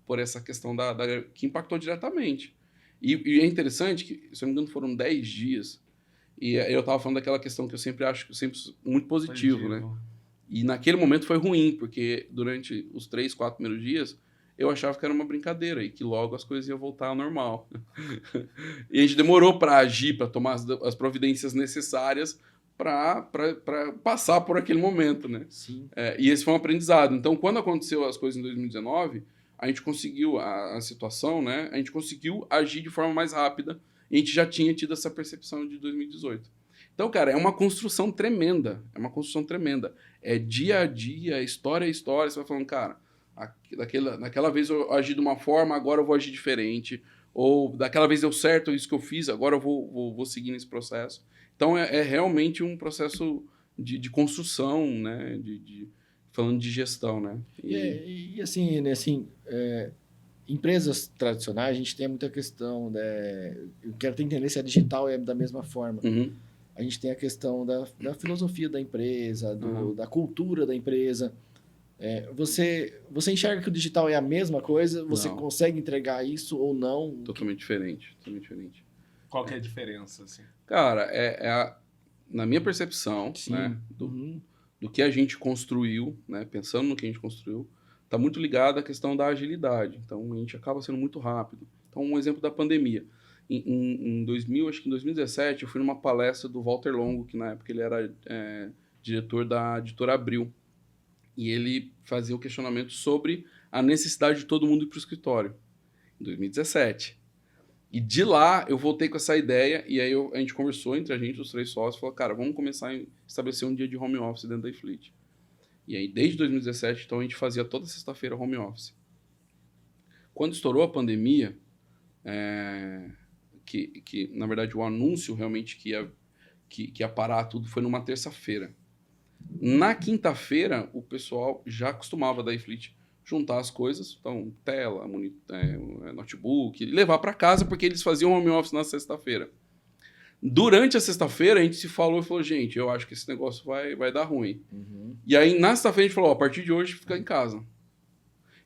por essa questão que impactou diretamente. E é interessante que, se eu não me engano, foram 10 dias. E eu estava falando daquela questão que eu sempre acho muito positivo, né? E naquele momento foi ruim, porque durante os 3, 4 primeiros dias, eu achava que era uma brincadeira e que logo as coisas iam voltar ao normal. E a gente demorou para agir, para tomar as providências necessárias para passar por aquele momento, né? Sim. E esse foi um aprendizado. Então, quando aconteceu as coisas em 2019, a gente conseguiu a situação, né? A gente conseguiu agir de forma mais rápida e a gente já tinha tido essa percepção de 2018. Então, cara, é uma construção tremenda. É uma construção tremenda. É dia a dia, história a história. Você vai falando, cara, naquela vez eu agi de uma forma, agora eu vou agir diferente. Ou daquela vez deu certo isso que eu fiz, agora eu vou seguir nesse processo. Então, é realmente um processo de construção, né? Falando de gestão, né? E assim, né, assim empresas tradicionais, a gente tem muita questão, né? Eu quero entender se a digital é da mesma forma. Uhum. A gente tem a questão da filosofia da empresa, da cultura da empresa. Você enxerga que o digital é a mesma coisa? Você Não. consegue entregar isso ou não? Totalmente diferente, totalmente diferente. Qual que é a diferença, assim? Cara, na minha percepção, Sim. né, do que a gente construiu, né, pensando no que a gente construiu, está muito ligado à questão da agilidade. Então, a gente acaba sendo muito rápido. Então, um exemplo da pandemia. Em 2017, eu fui numa palestra do Walter Longo, que na época ele era diretor da editora Abril. E ele fazia o questionamento sobre a necessidade de todo mundo ir para o escritório, em 2017. E de lá, eu voltei com essa ideia, e aí a gente conversou entre a gente, os 3 sócios, falou, cara, vamos começar a estabelecer um dia de home office dentro da iFleet. E aí, desde 2017, então, a gente fazia toda sexta-feira home office. Quando estourou a pandemia, que na verdade, o anúncio realmente que ia parar tudo foi numa terça-feira. Na quinta-feira, o pessoal já costumava da iFleet juntar as coisas, então tela, notebook, levar para casa, porque eles faziam home office na sexta-feira. Durante a sexta-feira, a gente se falou e falou, gente, eu acho que esse negócio vai dar ruim. Uhum. E aí, na sexta-feira, a gente falou, a partir de hoje, fica em casa.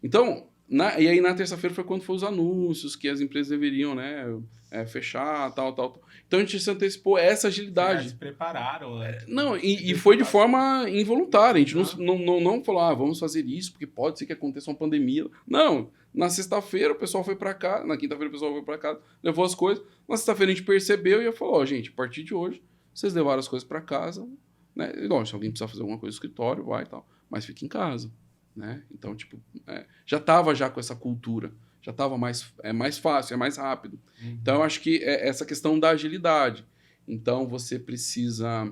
Então, e aí na terça-feira foi quando foram os anúncios que as empresas deveriam, né, fechar, tal. Então a gente se antecipou essa agilidade. Eles prepararam. Não, e foi de forma involuntária. A gente não falou, vamos fazer isso, porque pode ser que aconteça uma pandemia. Não, na sexta-feira o pessoal foi para cá, na quinta-feira o pessoal foi para casa, levou as coisas. Na sexta-feira a gente percebeu e falou, gente, a partir de hoje, vocês levaram as coisas para casa, né? E, lógico, se alguém precisar fazer alguma coisa no escritório, vai e tal, mas fica em casa. Né? Então, tipo, já estava com essa cultura, já estava mais fácil, é mais rápido. Uhum. Então, eu acho que essa questão da agilidade. Então, você precisa...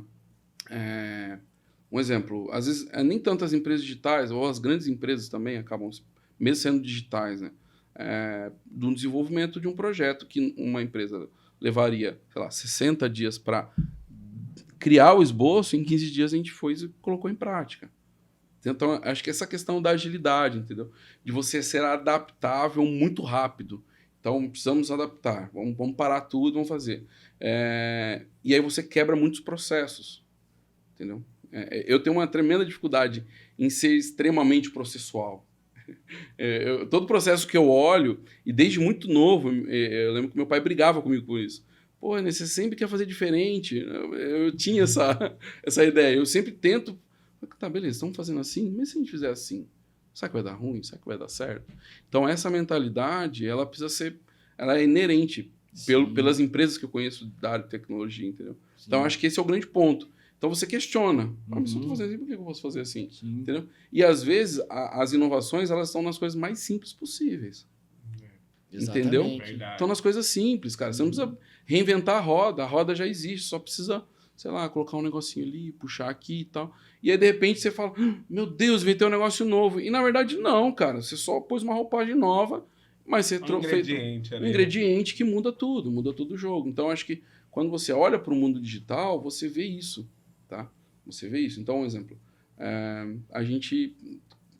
um exemplo, às vezes, nem tanto as empresas digitais, ou as grandes empresas também acabam, mesmo sendo digitais, né? Do desenvolvimento de um projeto que uma empresa levaria, sei lá, 60 dias para criar o esboço, em 15 dias a gente foi e colocou em prática. Então, acho que essa questão da agilidade, entendeu? De você ser adaptável muito rápido. Então, precisamos adaptar. Vamos parar tudo, vamos fazer. E aí você quebra muitos processos, entendeu? Eu tenho uma tremenda dificuldade em ser extremamente processual. Todo processo que eu olho, e desde muito novo, eu lembro que meu pai brigava comigo por isso. Pô, você sempre quer fazer diferente. Eu tinha essa ideia. Eu sempre tento... Tá, beleza, estamos fazendo assim, mas se a gente fizer assim, será que vai dar ruim? Será que vai dar certo? Então, essa mentalidade, ela precisa ser... Ela é inerente pelas empresas que eu conheço da área de tecnologia, entendeu? Sim. Então, acho que esse é o grande ponto. Então, você questiona. Mas se eu estou fazendo assim, por que eu posso fazer assim? Sim. Entendeu? E, às vezes, as inovações, elas estão nas coisas mais simples possíveis. Entendeu? Estão nas coisas simples, cara. Você não precisa reinventar a roda já existe, só precisa... sei lá, colocar um negocinho ali, puxar aqui e tal. E aí, de repente, você fala, meu Deus, vai ter um negócio novo. E, na verdade, não, cara. Você só pôs uma roupagem nova, mas você fez um ingrediente que muda tudo o jogo. Então, acho que quando você olha para o mundo digital, você vê isso, tá? Você vê isso. Então, um exemplo. A gente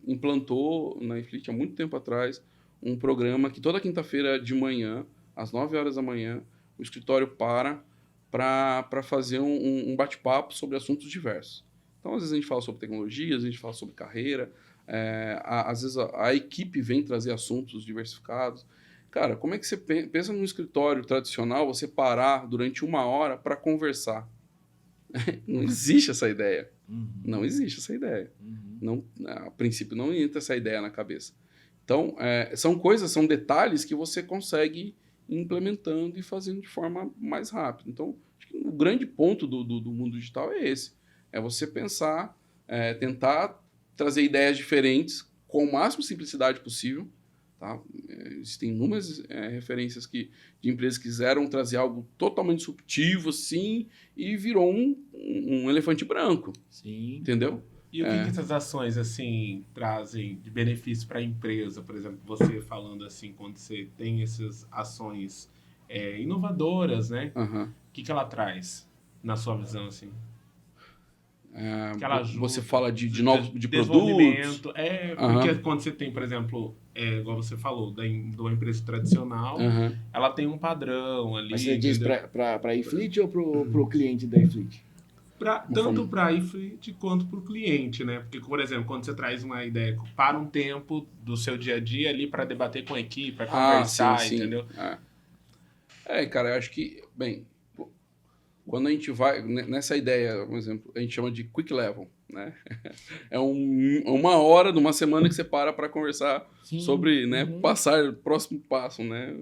implantou na iFleet, há muito tempo atrás, um programa que toda quinta-feira de manhã, às 9 horas da manhã, o escritório para fazer um bate-papo sobre assuntos diversos. Então, às vezes a gente fala sobre tecnologia, às vezes a gente fala sobre carreira, às vezes a equipe vem trazer assuntos diversificados. Cara, como é que você pensa num escritório tradicional, você parar durante 1 hora para conversar? Não existe essa ideia. Uhum. Não existe essa ideia. Uhum. Não, a princípio, não entra essa ideia na cabeça. Então, são detalhes que você consegue ir implementando e fazendo de forma mais rápida. Então, acho que o grande ponto do mundo digital é esse. É você pensar, tentar trazer ideias diferentes com a máxima simplicidade possível. Tá? Existem inúmeras referências de empresas que quiseram trazer algo totalmente disruptivo, assim, e virou um elefante branco. Sim. Entendeu? E o que essas ações, assim, trazem de benefício para a empresa? Por exemplo, você falando assim, quando você tem essas ações inovadoras, né? Uhum. O que ela traz, na sua visão, assim? Que ela ajuda, você fala de produtos? Desenvolvimento. Porque quando você tem, por exemplo, igual você falou, de uma empresa tradicional, ela tem um padrão ali. Mas você diz para a iFleet ou para o cliente da iFleet? Tanto para a iFleet quanto para o cliente, né? Porque, por exemplo, quando você traz uma ideia para um tempo do seu dia a dia ali para debater com a equipe, para conversar, sim. Entendeu? Cara, eu acho que, bem, quando a gente vai nessa ideia, por exemplo, a gente chama de quick level, né? É uma hora numa semana que você para conversar sobre, né, passar o próximo passo, né?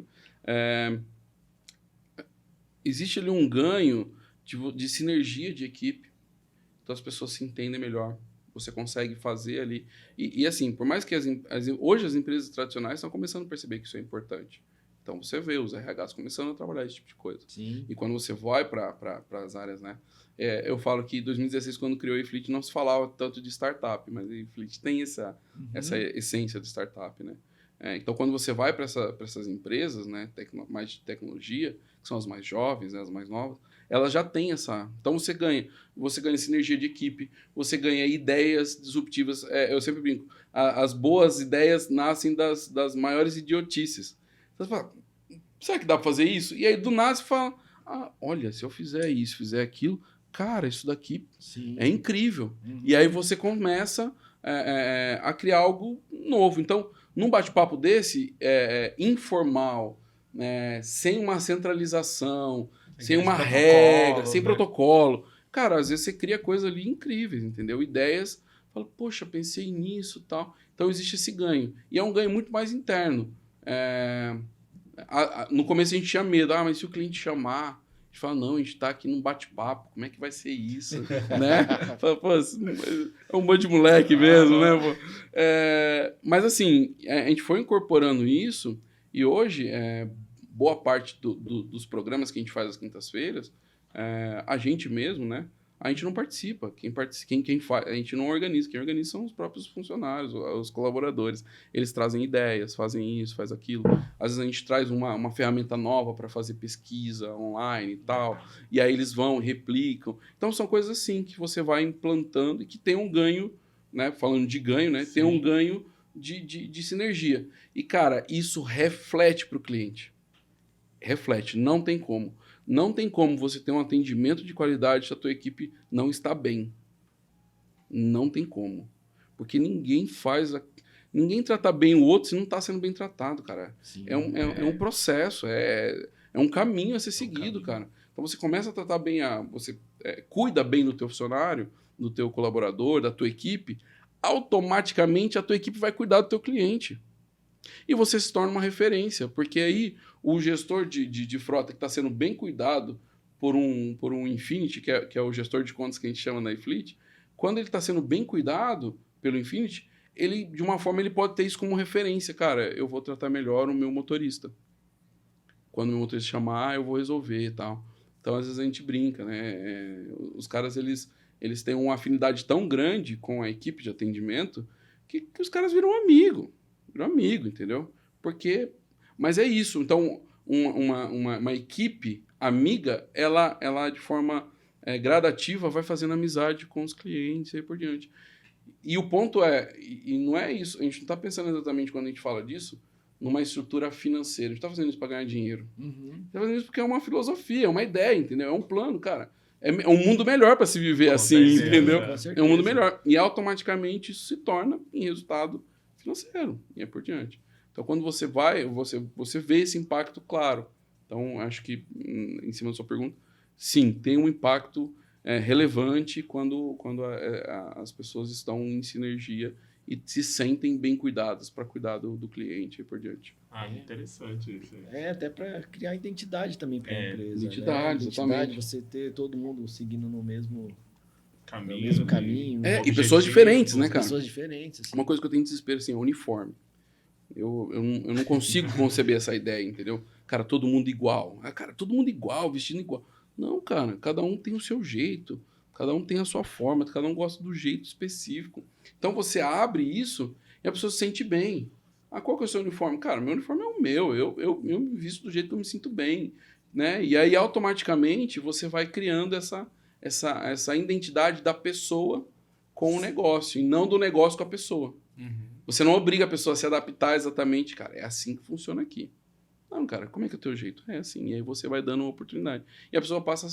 Existe ali um ganho de sinergia de equipe, então as pessoas se entendem melhor, você consegue fazer ali, e assim, por mais que hoje as empresas tradicionais estão começando a perceber que isso é importante, então você vê os RHs começando a trabalhar esse tipo de coisa. Sim. E quando você vai para as áreas, né, eu falo que em 2016, quando criou a iFleet, não se falava tanto de startup, mas a iFleet tem essa essência de startup, né? Então, quando você vai para essas empresas, né, mais de tecnologia, que são as mais jovens, né, as mais novas, elas já têm essa... Então, você ganha sinergia de equipe, você ganha ideias disruptivas. Eu sempre brinco, as boas ideias nascem das maiores idiotices. Você fala, será que dá para fazer isso? E aí, do nada, você fala, olha, se eu fizer isso, fizer aquilo, cara, isso daqui é incrível. E aí você começa a criar algo novo. Então, num bate-papo desse, informal, sem uma centralização, sem uma regra, sem protocolo, cara, às vezes você cria coisas ali incríveis, entendeu? Ideias, fala, poxa, pensei nisso e tal. Então, existe esse ganho. E é um ganho muito mais interno. No começo a gente tinha medo, mas se o cliente chamar, a gente fala, não, a gente tá aqui num bate-papo, como é que vai ser isso? Né? Fala, pô, é um monte de moleque mesmo, né? Pô? Mas assim, a gente foi incorporando isso e hoje, boa parte dos programas que a gente faz às quintas-feiras, a gente mesmo, né? A gente não participa. Quem faz, a gente não organiza. Quem organiza são os próprios funcionários, os colaboradores. Eles trazem ideias, fazem isso, faz aquilo. Às vezes a gente traz uma ferramenta nova para fazer pesquisa online e tal. E aí eles vão, replicam. Então são coisas assim que você vai implantando e que tem um ganho, né? Falando de ganho, né? Sim. Tem um ganho de sinergia. E, cara, isso reflete para o cliente. Reflete, não tem como. Não tem como você ter um atendimento de qualidade se a tua equipe não está bem. Não tem como. Porque ninguém trata bem o outro se não está sendo bem tratado, cara. Sim, é um processo, é um caminho a ser seguido, cara. Então você começa a tratar bem, você cuida bem do teu funcionário, do teu colaborador, da tua equipe, automaticamente a tua equipe vai cuidar do teu cliente. E você se torna uma referência, porque aí o gestor de frota que está sendo bem cuidado por um Infinity, que é o gestor de contas que a gente chama na iFleet, quando ele está sendo bem cuidado pelo Infinity, ele, de uma forma, ele pode ter isso como referência. Cara, eu vou tratar melhor o meu motorista. Quando o meu motorista chamar, eu vou resolver e tal. Então, às vezes, a gente brinca, né? Os caras, eles têm uma afinidade tão grande com a equipe de atendimento que os caras viram amigo, entendeu? Mas é isso. Então, uma equipe amiga, ela de forma gradativa vai fazendo amizade com os clientes e aí por diante. E o ponto e não é isso, a gente não está pensando exatamente quando a gente fala disso, numa estrutura financeira. A gente está fazendo isso para ganhar dinheiro. A gente está fazendo isso porque é uma filosofia, é uma ideia, entendeu? É um plano, cara. É um mundo melhor para se viver assim, entendeu? É um mundo melhor. E automaticamente isso se torna em resultado financeiro e aí por diante. Então, quando você vai, você vê esse impacto claro. Então, acho que, em cima da sua pergunta, sim, tem um impacto relevante quando as pessoas estão em sinergia e se sentem bem cuidadas para cuidar do cliente e por diante. Interessante isso aí. Até para criar identidade também para a empresa. Identidade, né? exatamente. Você ter todo mundo seguindo no mesmo Caminho. E pessoas diferentes, né, cara? Pessoas diferentes. Assim. Uma coisa que eu tenho desespero, assim, é uniforme. Eu não consigo conceber essa ideia, entendeu? Cara, todo mundo igual. Cara, todo mundo igual, vestindo igual. Não, cara, cada um tem o seu jeito. Cada um tem a sua forma, cada um gosta do jeito específico. Então você abre isso e a pessoa se sente bem. Qual que é o seu uniforme? Cara, meu uniforme é o meu. Eu me visto do jeito que eu me sinto bem. Né? E aí, automaticamente, você vai criando essa identidade da pessoa com o negócio, e não do negócio com a pessoa. Você não obriga a pessoa a se adaptar exatamente. Cara, é assim que funciona aqui. Não, cara, como é que é o teu jeito? É assim. E aí você vai dando uma oportunidade. E a pessoa passa a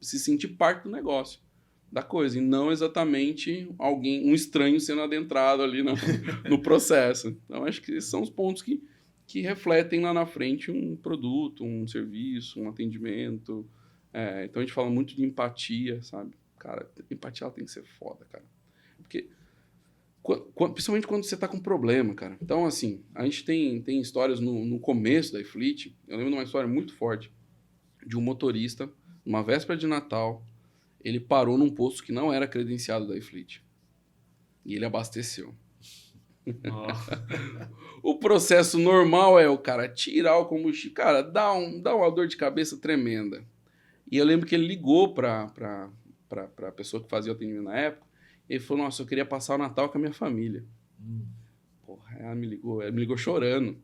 se sentir parte do negócio, da coisa, e não exatamente um estranho sendo adentrado ali no processo. Então, acho que esses são os pontos que refletem lá na frente um produto, um serviço, um atendimento. Então, a gente fala muito de empatia, sabe? Cara, empatia ela tem que ser foda, cara. Porque, principalmente quando você tá com problema, cara. Então, assim, a gente tem histórias no começo da iFleet. Eu lembro de uma história muito forte de um motorista, numa véspera de Natal. Ele parou num posto que não era credenciado da iFleet. E ele abasteceu. O processo normal é o cara tirar o combustível. Cara, dá uma dor de cabeça tremenda. E eu lembro que ele ligou pra pessoa que fazia o atendimento na época. Ele falou, nossa, eu queria passar o Natal com a minha família. Porra, ela me ligou chorando.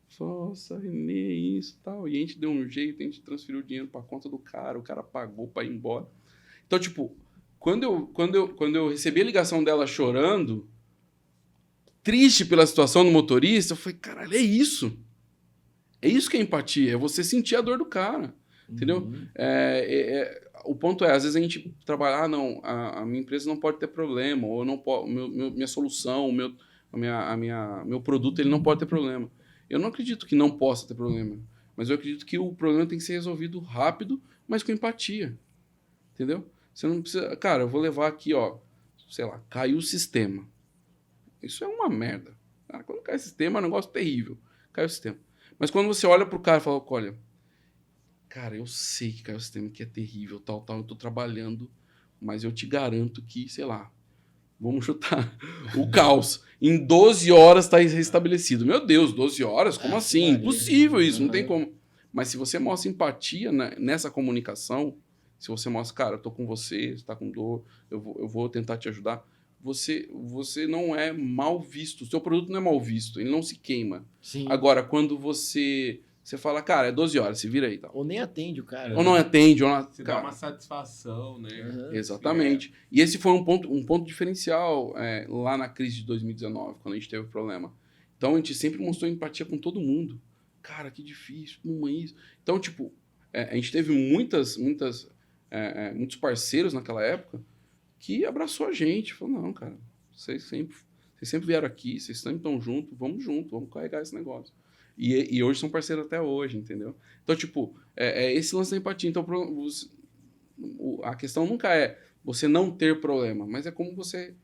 Falou, nossa, Renê, isso e tal. E a gente deu um jeito, a gente transferiu o dinheiro pra conta do cara, o cara pagou pra ir embora. Então, tipo, quando eu recebi a ligação dela chorando, triste pela situação do motorista, eu falei, caralho, é isso. É isso que é empatia, é você sentir a dor do cara, entendeu? O ponto é, às vezes a gente trabalha, não, a minha empresa não pode ter problema, ou não pode, minha solução, meu produto, ele não pode ter problema. Eu não acredito que não possa ter problema, mas eu acredito que o problema tem que ser resolvido rápido, mas com empatia, entendeu? Você não precisa... Cara, eu vou levar aqui, ó, sei lá, caiu o sistema. Isso é uma merda. Cara, quando cai o sistema, é um negócio terrível. Caiu o sistema. Mas quando você olha pro cara e fala, olha, cara, eu sei que caiu o sistema, que é terrível, tal, eu tô trabalhando, mas eu te garanto que, sei lá, vamos chutar o caos. Em 12 horas tá restabelecido. Meu Deus, 12 horas? Como assim? Impossível isso, não tem como. Mas se você mostra empatia nessa comunicação, se você mostra, cara, eu tô com você tá com dor, eu vou tentar te ajudar, você não é mal visto. O seu produto não é mal visto, ele não se queima. Sim. Agora, quando você fala, cara, é 12 horas, se vira aí. Tá? Ou nem atende o cara. Ou não atende, ou não... Você dá uma satisfação, né? Exatamente. E esse foi um ponto diferencial lá na crise de 2019, quando a gente teve o problema. Então, a gente sempre mostrou empatia com todo mundo. Cara, que difícil, como é isso? Então, tipo, a gente teve muitos parceiros naquela época que abraçou a gente. Falou, não, cara, vocês sempre vieram aqui, vocês sempre estão juntos, vamos carregar esse negócio. E hoje são parceiros até hoje, entendeu? Então, tipo, esse lance da empatia. Então, a questão nunca é você não ter problema, mas é como você...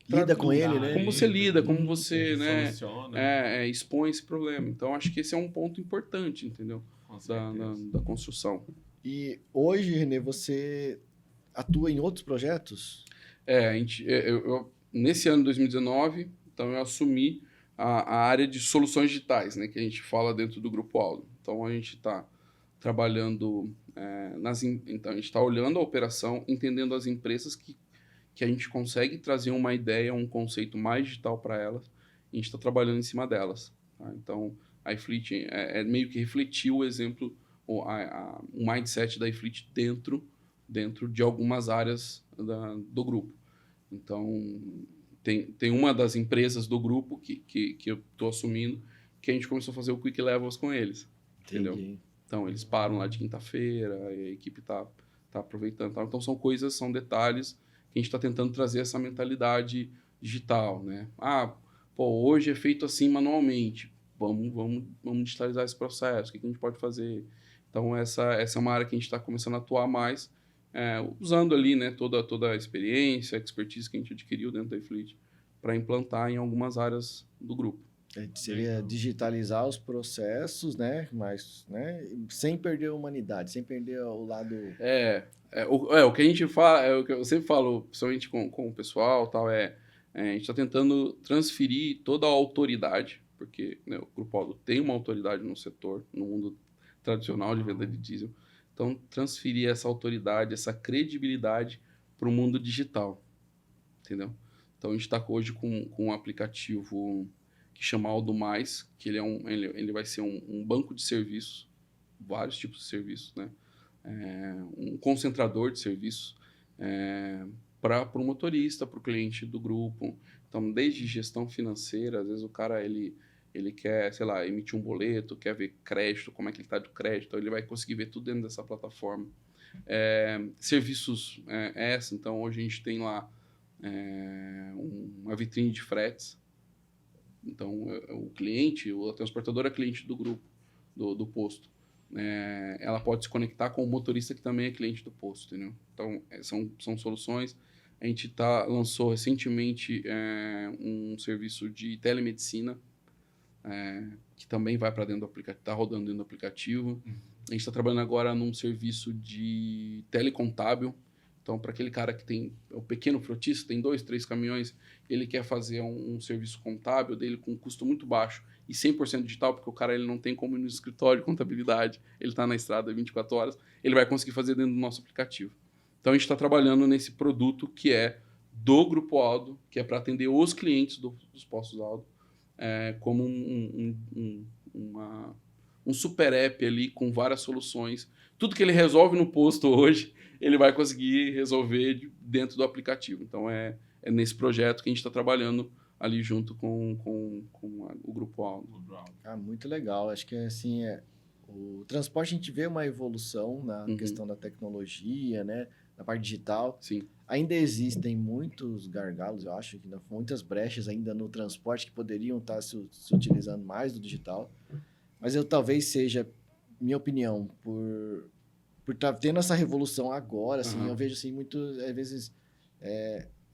lida com ele, né? Como você lida, como você soluciona. Expõe esse problema. Então, acho que esse é um ponto importante, entendeu? Da construção. E hoje, Renê, você atua em outros projetos? Nesse ano de 2019, então eu assumi a área de soluções digitais, né, que a gente fala dentro do Grupo Aldo. Então, a gente está trabalhando então, a gente está olhando a operação, entendendo as empresas que a gente consegue trazer uma ideia, um conceito mais digital para elas, e a gente está trabalhando em cima delas. Tá? Então, a iFleet meio que refletiu o exemplo, o mindset da iFleet dentro de algumas áreas do grupo. Então, tem uma das empresas do grupo que eu estou assumindo, que a gente começou a fazer o Quick Levels com eles. Entendeu? Entendi. Então, eles param lá de quinta-feira, a equipe tá aproveitando. Tá? Então, são detalhes que a gente está tentando trazer essa mentalidade digital, né? Hoje é feito assim manualmente. Vamos digitalizar esse processo. O que a gente pode fazer? Então, essa é uma área que a gente está começando a atuar mais, usando ali, né, toda a experiência, a expertise que a gente adquiriu dentro da iFleet para implantar em algumas áreas do grupo. Seria digitalizar os processos, né? Mas, né? Sem perder a humanidade, sem perder o lado... O que a gente fala, é o que eu sempre falo, principalmente com o pessoal, tal, a gente está tentando transferir toda a autoridade, porque, né, o Grupo Aldo tem uma autoridade no setor, no mundo tradicional de venda de diesel. Então, transferir essa autoridade, essa credibilidade para o mundo digital, entendeu? Então, a gente está hoje com um aplicativo que chama Aldo Mais, que ele vai ser um banco de serviços, vários tipos de serviços, né? Um concentrador de serviços para o motorista, para o cliente do grupo. Então, desde gestão financeira, às vezes o cara ele quer, sei lá, emitir um boleto, quer ver crédito, como é que ele está de crédito, então ele vai conseguir ver tudo dentro dessa plataforma. Serviços então hoje a gente tem lá uma vitrine de fretes. Então, o cliente, a transportadora é cliente do grupo, do posto. Ela pode se conectar com o motorista que também é cliente do posto, entendeu? Então, são soluções. A gente lançou recentemente um serviço de telemedicina, que também vai para dentro do aplicativo, está rodando dentro do aplicativo. A gente está trabalhando agora num serviço de telecontábil. Então, para aquele cara que tem o pequeno frotista, tem 2, 3 caminhões, ele quer fazer um serviço contábil dele com um custo muito baixo e 100% digital, porque o cara ele não tem como ir no escritório de contabilidade, ele está na estrada 24 horas, ele vai conseguir fazer dentro do nosso aplicativo. Então, a gente está trabalhando nesse produto que é do Grupo Aldo, que é para atender os clientes dos postos Aldo, como um super app ali com várias soluções. Tudo que ele resolve no posto hoje, ele vai conseguir resolver dentro do aplicativo. Então, é nesse projeto que a gente está trabalhando ali junto com o Grupo Aldo. Muito legal. Acho que assim, o transporte a gente vê uma evolução na questão da tecnologia, né? Na parte digital. Sim. Ainda existem muitos gargalos, eu acho, que muitas brechas ainda no transporte que poderiam estar se utilizando mais do digital. Mas talvez seja, minha opinião, por estar tendo essa revolução agora, assim, eu vejo assim, muitos, às vezes,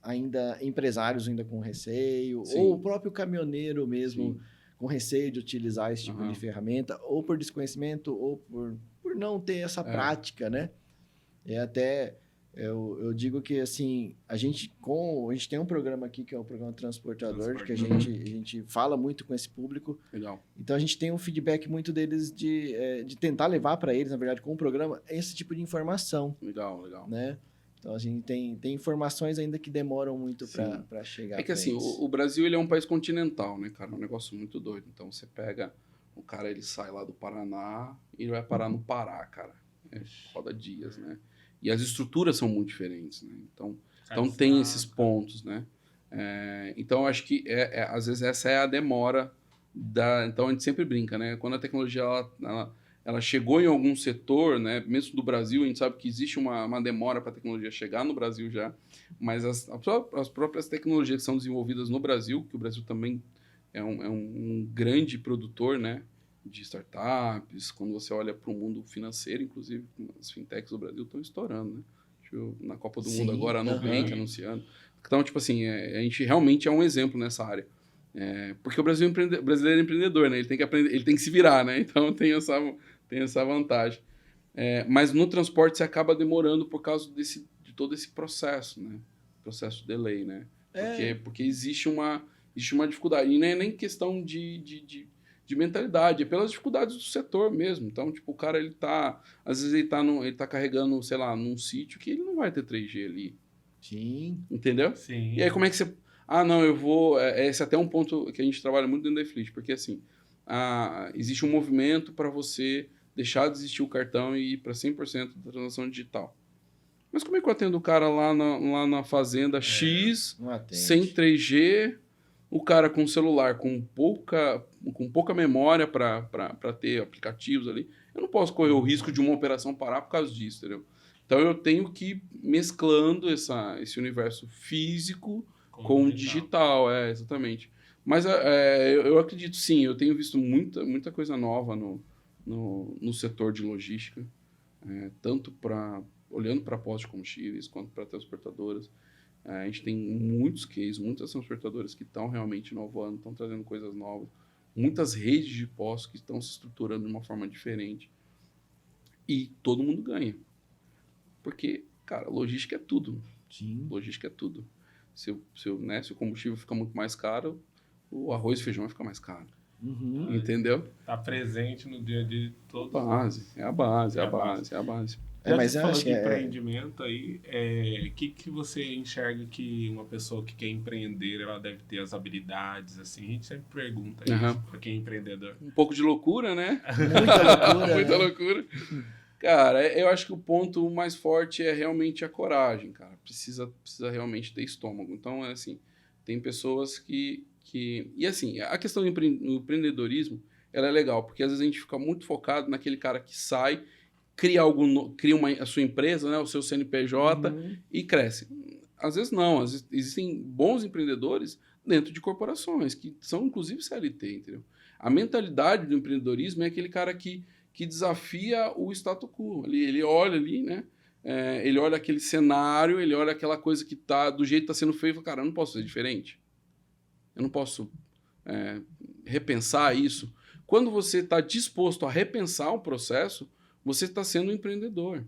ainda empresários ainda com receio, Sim. ou o próprio caminhoneiro mesmo Sim. com receio de utilizar esse tipo de ferramenta, ou por desconhecimento, ou por não ter essa prática, né? Eu digo que, assim, a gente tem um programa aqui, que é o programa Transportador, que a gente fala muito com esse público. Legal. Então, a gente tem um feedback muito deles de tentar levar para eles, na verdade, com o programa, esse tipo de informação. Legal. Né? Então, a gente tem informações ainda que demoram muito para chegar. É que, assim, o Brasil ele é um país continental, né, cara? É um negócio muito doido. Então, você pega... O cara, ele sai lá do Paraná e ele vai parar no Pará, cara. Roda dias, né? E as estruturas são muito diferentes, né? Então tem esses pontos, né? Então, eu acho que, às vezes, essa é a demora Então, a gente sempre brinca, né? Quando a tecnologia ela chegou em algum setor, né? Mesmo do Brasil, a gente sabe que existe uma demora para a tecnologia chegar no Brasil já, mas as próprias tecnologias que são desenvolvidas no Brasil, que o Brasil também é um grande produtor, né? De startups, quando você olha para o mundo financeiro, inclusive, as fintechs do Brasil estão estourando, né? Na Copa do Mundo agora, a Nubank anunciando. Então, tipo assim, a gente realmente é um exemplo nessa área. Porque o brasileiro é empreendedor, né? Ele tem que aprender, ele tem que se virar, né? Então, tem essa vantagem. Mas no transporte, você acaba demorando por causa de todo esse processo, né? Processo de lei, né? Porque existe uma dificuldade. E não é nem questão de mentalidade, é pelas dificuldades do setor mesmo. Então, tipo, o cara, às vezes ele tá carregando, sei lá, num sítio que ele não vai ter 3G ali. Sim. Entendeu? Sim. E aí, como é que você... não, eu vou... Esse é até um ponto que a gente trabalha muito dentro da iFleet, porque, assim, existe um movimento para você deixar de existir o cartão e ir para 100% da transação digital. Mas como é que eu atendo o cara lá na fazenda X, sem 3G... O cara com celular com pouca memória para ter aplicativos ali, eu não posso correr o risco de uma operação parar por causa disso, entendeu? Então eu tenho que ir mesclando esse universo físico com o digital, exatamente. Mas eu acredito sim, eu tenho visto muita coisa nova no setor de logística, tanto olhando para postos de combustíveis quanto para transportadoras. A gente tem muitos cases, muitas transportadoras que estão realmente inovando, estão trazendo coisas novas, muitas redes de postos que estão se estruturando de uma forma diferente. E todo mundo ganha. Porque, cara, logística é tudo. Sim. Logística é tudo. Se o combustível fica muito mais caro, o arroz e feijão vai ficar mais caro. Uhum. Entendeu? Tá presente no dia a dia de todos. É a base. Mas você eu falou acho de que empreendimento aí, o que você enxerga que uma pessoa que quer empreender, ela deve ter as habilidades, assim? A gente sempre pergunta isso para quem é empreendedor. Um pouco de loucura, né? Muita loucura. Muita né? loucura. Cara, eu acho que o ponto mais forte é realmente a coragem, cara. Precisa realmente ter estômago. Então, é assim, tem pessoas que... E assim, a questão do empreendedorismo, ela é legal, porque às vezes a gente fica muito focado naquele cara que sai, cria a sua empresa, né, o seu CNPJ e cresce. Às vezes não, às vezes existem bons empreendedores dentro de corporações, que são inclusive CLT, entendeu? A mentalidade do empreendedorismo é aquele cara que desafia o status quo. Ele olha ali, né? Ele olha aquele cenário, ele olha aquela coisa que tá do jeito que está sendo feito e fala, cara, eu não posso ser diferente. Eu não posso repensar isso. Quando você está disposto a repensar o processo, você está sendo um empreendedor.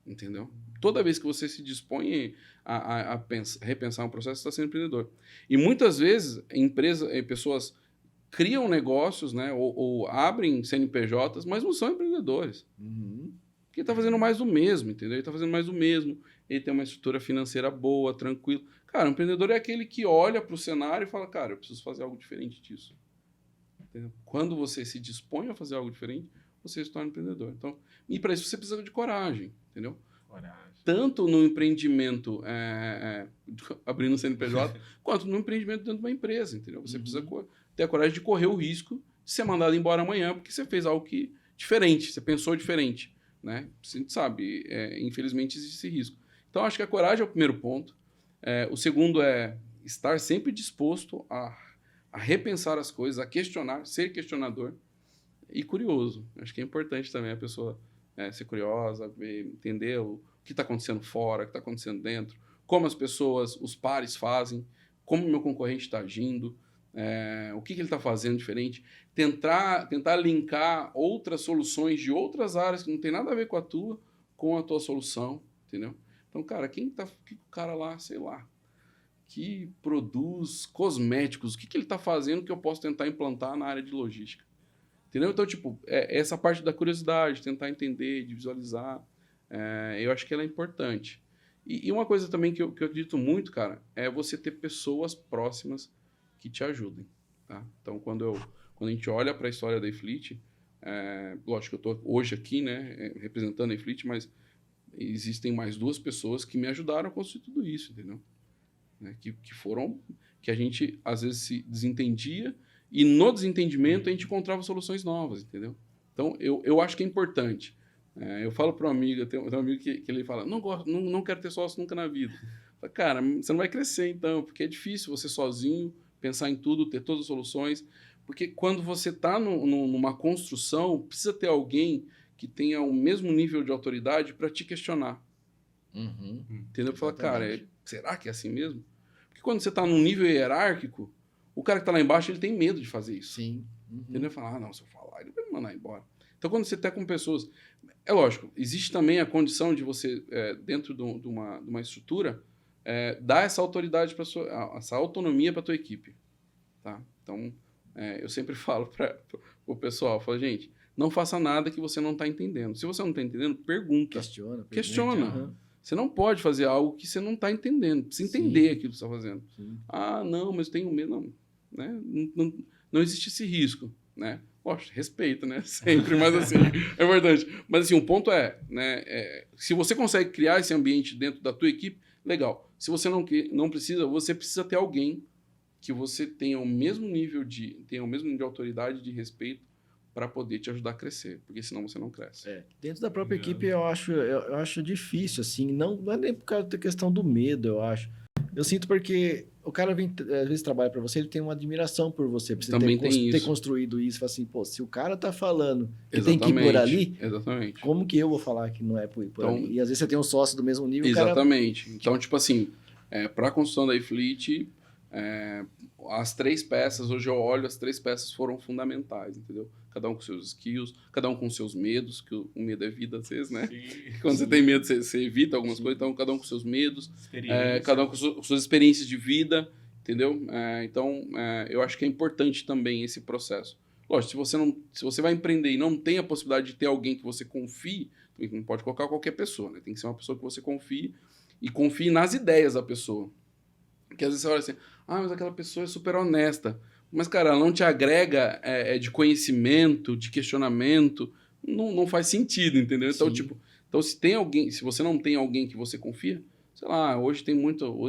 Entendeu? Toda vez que você se dispõe a repensar um processo, você está sendo empreendedor. E muitas vezes, pessoas criam negócios, né, ou abrem CNPJs, mas não são empreendedores. Porque ele está fazendo mais do mesmo, entendeu? Ele está fazendo mais do mesmo. Ele tem uma estrutura financeira boa, tranquilo. Cara, o empreendedor é aquele que olha para o cenário e fala, cara, eu preciso fazer algo diferente disso. Entendeu? Quando você se dispõe a fazer algo diferente, você se torna empreendedor. Então, e para isso você precisa de coragem, entendeu? Coragem. Tanto no empreendimento, abrindo um CNPJ, quanto no empreendimento dentro de uma empresa, entendeu? Você precisa ter a coragem de correr o risco de ser mandado embora amanhã porque você fez algo diferente, você pensou diferente, né? A gente sabe, infelizmente existe esse risco. Então, acho que a coragem é o primeiro ponto. O segundo é estar sempre disposto a repensar as coisas, a questionar, ser questionador e curioso. Acho que é importante também a pessoa ser curiosa, entender o que está acontecendo fora, o que está acontecendo dentro, como as pessoas, os pares fazem, como o meu concorrente está agindo, o que ele está fazendo diferente, tentar linkar outras soluções de outras áreas que não tem nada a ver com a tua solução, entendeu? Então, cara, que o cara lá, sei lá, que produz cosméticos, o que ele está fazendo que eu posso tentar implantar na área de logística? Entendeu? Então, tipo, essa parte da curiosidade, tentar entender, de visualizar, eu acho que ela é importante. E uma coisa também que eu acredito muito, cara, é você ter pessoas próximas que te ajudem, tá? Então, quando a gente olha para a história da iFleet, lógico que eu estou hoje aqui, né, representando a iFleet, mas existem mais 2 pessoas que me ajudaram a construir tudo isso, entendeu? Que a gente, às vezes, se desentendia e no desentendimento a gente encontrava soluções novas, entendeu? Então, eu acho que é importante. Eu falo para um amigo, tem um amigo que ele fala, não quero ter sócio nunca na vida. Eu falo, cara, você não vai crescer então, porque é difícil você sozinho pensar em tudo, ter todas as soluções, porque quando você está numa construção, precisa ter alguém que tenha o mesmo nível de autoridade para te questionar. Entendeu? Para falar, cara, será que é assim mesmo? Porque quando você está num nível hierárquico, o cara que está lá embaixo, ele tem medo de fazer isso. Sim. Entendeu? Falar, não, se eu falar, ele vai me mandar embora. Então, quando você está com pessoas... É lógico, existe também a condição de você, dentro de uma estrutura, dar essa autoridade, essa autonomia para a tua equipe. Tá? Então, eu sempre falo para o pessoal, falo, gente, não faça nada que você não está entendendo. Se você não está entendendo, pergunta. Questiona. Você não pode fazer algo que você não está entendendo. Precisa entender aquilo que você está fazendo. Sim. Ah, não, mas eu tenho medo. Não, né? Não existe esse risco, né? Poxa, respeito, né? Sempre, mas assim, é verdade. Mas assim, o ponto né? Se você consegue criar esse ambiente dentro da tua equipe, legal. Se você não precisa, você precisa ter alguém que você tenha o mesmo nível de autoridade, de respeito, para poder te ajudar a crescer, porque senão você não cresce. Dentro da própria equipe, eu acho difícil, assim, não é nem por causa da questão do medo, eu acho. Eu sinto porque o cara vem, às vezes trabalha para você, ele tem uma admiração por você, por você ter construído isso, fala assim, pô, se o cara tá falando que tem que ir por ali, como que eu vou falar que não é por ali? E às vezes você tem um sócio do mesmo nível, exatamente. Então, tipo assim, Para a construção da iFleet, as 3 peças, hoje eu olho, as 3 peças foram fundamentais, entendeu? Cada um com seus skills, cada um com seus medos, que o medo é vida às vezes, né? Sim. Quando você tem medo, você evita algumas coisas, então cada um com seus medos, cada um com suas experiências de vida, entendeu? Então, eu acho que é importante também esse processo. Lógico, se você vai empreender e não tem a possibilidade de ter alguém que você confie, não pode colocar qualquer pessoa, né? Tem que ser uma pessoa que você confie e confie nas ideias da pessoa. Porque às vezes você olha assim, mas aquela pessoa é super honesta. Mas, cara, ela não te agrega de conhecimento, de questionamento, não faz sentido, entendeu? Então, então, se você não tem alguém que você confia, sei lá, hoje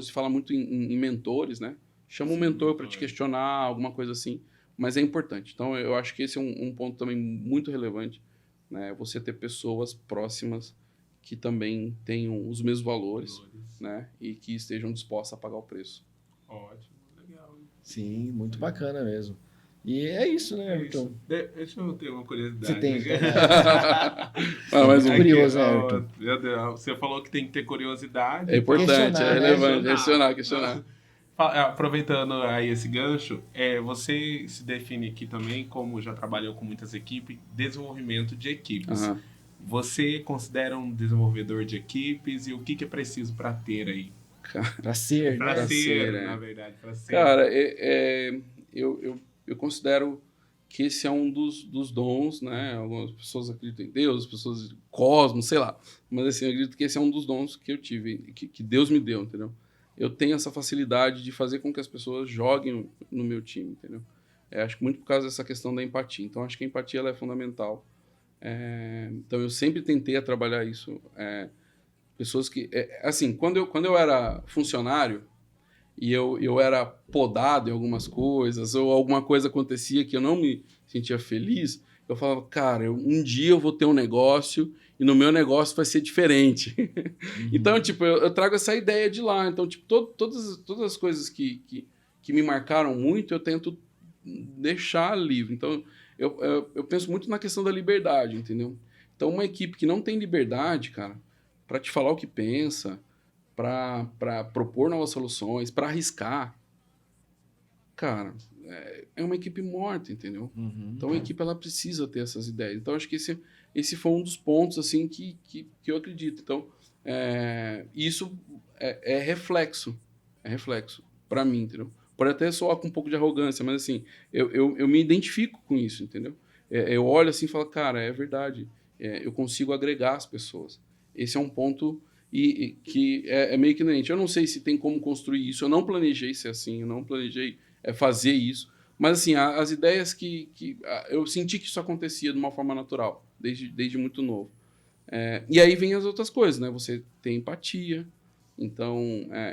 se fala muito em mentores, né? Chama um mentor para te questionar, alguma coisa assim, mas é importante. Então, eu acho que esse é um ponto também muito relevante, né? Você ter pessoas próximas que também tenham os mesmos valores, né? E que estejam dispostas a pagar o preço. Ótimo, legal. Sim, muito bacana mesmo. E é isso, né, Ayrton? Deixa eu ter uma curiosidade. Você tem. Mais um. Curioso, Ayrton. Meu Deus, você falou que tem que ter curiosidade. É importante, é relevante. Questionar. Aproveitando aí esse gancho, você se define aqui também, como já trabalhou com muitas equipes, desenvolvimento de equipes. Uhum. Você considera um desenvolvedor de equipes e o que é preciso para ter aí? Para ser, né? Na verdade, para ser. Cara, eu considero que esse é um dos dons, né? Algumas pessoas acreditam em Deus, pessoas cosmos, sei lá. Mas assim, eu acredito que esse é um dos dons que eu tive, que Deus me deu, entendeu? Eu tenho essa facilidade de fazer com que as pessoas joguem no meu time, entendeu? Acho que muito por causa dessa questão da empatia. Então, acho que a empatia ela é fundamental. Então, eu sempre tentei trabalhar isso. Pessoas que... assim, quando eu era funcionário e eu era podado em algumas coisas, ou alguma coisa acontecia que eu não me sentia feliz, eu falava, cara, um dia eu vou ter um negócio e no meu negócio vai ser diferente. Então, tipo, eu trago essa ideia de lá. Então, tipo, todas as coisas que me marcaram muito, eu tento deixar livre. Então, eu penso muito na questão da liberdade, entendeu? Então, uma equipe que não tem liberdade, cara, para te falar o que pensa, para propor novas soluções, para arriscar, cara, é uma equipe morta, entendeu? Então, a equipe ela precisa ter essas ideias. Então, acho que esse foi um dos pontos assim que eu acredito. Então, isso é reflexo para mim, entendeu? Pode até soar com um pouco de arrogância, mas assim, eu me identifico com isso, entendeu? Eu olho assim e falo, cara, é verdade, eu consigo agregar as pessoas. Esse é um ponto que é meio que inerente. Eu não sei se tem como construir isso, eu não planejei ser assim, eu não planejei fazer isso, mas assim, as ideias que eu senti que isso acontecia de uma forma natural, desde muito novo. E aí vem as outras coisas, né? Você tem empatia, então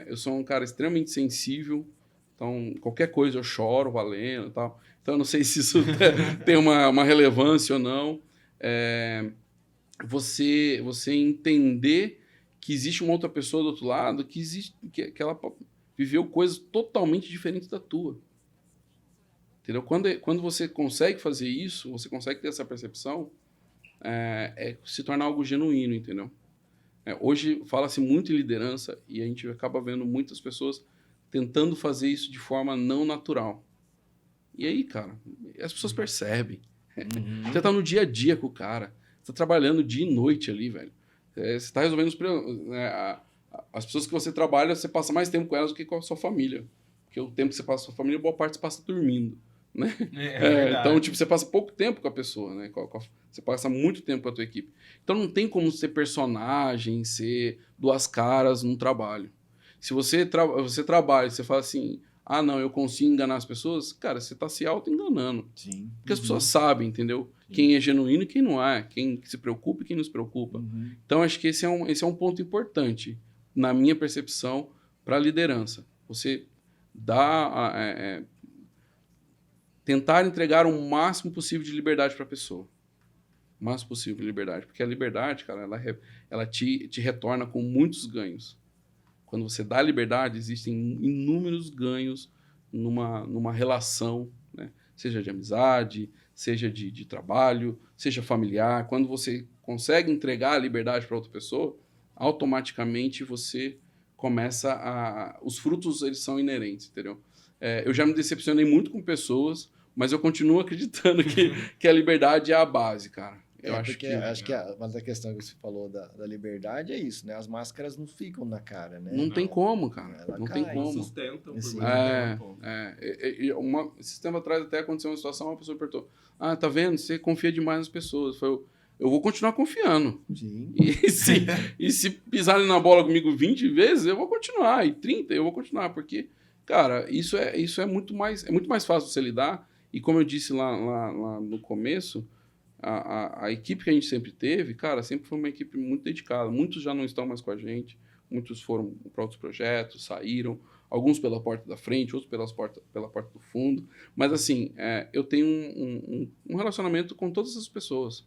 eu sou um cara extremamente sensível, então qualquer coisa eu choro valendo e tal. Então eu não sei se isso tem uma relevância ou não. Você entender que existe uma outra pessoa do outro lado, que ela viveu coisas totalmente diferentes da tua. Entendeu? Quando você consegue fazer isso, você consegue ter essa percepção, se torna algo genuíno, entendeu? Hoje fala-se muito em liderança e a gente acaba vendo muitas pessoas tentando fazer isso de forma não natural. E aí, cara, as pessoas percebem. Você tá no dia a dia com o cara. Você tá trabalhando dia e noite ali, velho. Você tá resolvendo os problemas. As pessoas que você trabalha, você passa mais tempo com elas do que com a sua família. Porque o tempo que você passa com a sua família, boa parte você passa dormindo. Né? Então, tipo, você passa pouco tempo com a pessoa, né? Você passa muito tempo com a tua equipe. Então, não tem como ser personagem, ser duas caras num trabalho. Se você trabalha e você fala assim, não, eu consigo enganar as pessoas, cara, você tá se auto-enganando. Sim. Porque as pessoas sabem, entendeu? Sim. Quem é genuíno e quem não é, quem se preocupa e quem não se preocupa. Então, acho que esse é um ponto importante, na minha percepção, para a liderança. Você dá... tentar entregar o máximo possível de liberdade para a pessoa. O máximo possível de liberdade. Porque a liberdade, cara, ela te retorna com muitos ganhos. Quando você dá liberdade, existem inúmeros ganhos numa relação, né? Seja de amizade, seja de trabalho, seja familiar. Quando você consegue entregar a liberdade para outra pessoa, automaticamente você os frutos, eles são inerentes, entendeu? Eu já me decepcionei muito com pessoas, mas eu continuo acreditando que a liberdade é a base, cara. Eu acho porque que acho que uma da questão que você falou da liberdade é isso, né? As máscaras não ficam na cara, né? não tem como, cara. Ela Não cai. tem como. Sustentam por Sim. muito tempo. Esse tempo atrás até aconteceu uma situação, uma pessoa perguntou, tá vendo? Você confia demais nas pessoas. Eu vou continuar confiando. Sim. E se pisarem na bola comigo 20 vezes, eu vou continuar. E 30, eu vou continuar. Porque, cara, isso é muito mais fácil você lidar. E como eu disse lá no começo, a equipe que a gente sempre teve, cara, sempre foi uma equipe muito dedicada. Muitos já não estão mais com a gente. Muitos foram para outros projetos, saíram. Alguns pela porta da frente, outros pela porta do fundo. Mas, assim, eu tenho um relacionamento com todas as pessoas.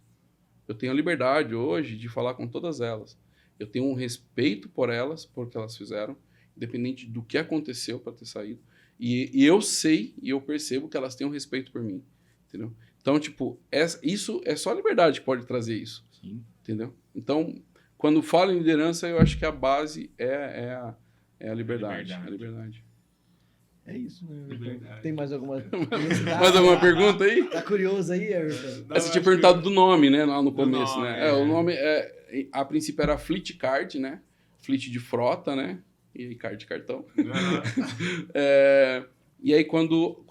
Eu tenho a liberdade hoje de falar com todas elas. Eu tenho um respeito por elas, por que elas fizeram, independente do que aconteceu para ter saído. E eu sei e eu percebo que elas têm um respeito por mim, entendeu? Então, tipo, isso é só a liberdade que pode trazer isso, Sim. entendeu? Então, quando falo em liderança, eu acho que a base é a liberdade. A liberdade. É isso, né? Liberdade. Tem mais alguma Mais alguma pergunta aí? Tá curioso aí, Everton? Você tinha perguntado do nome, né? Lá no começo, nome, né? O nome a princípio era Fleet Card, né? Fleet de frota, né? E card de cartão. E aí, quando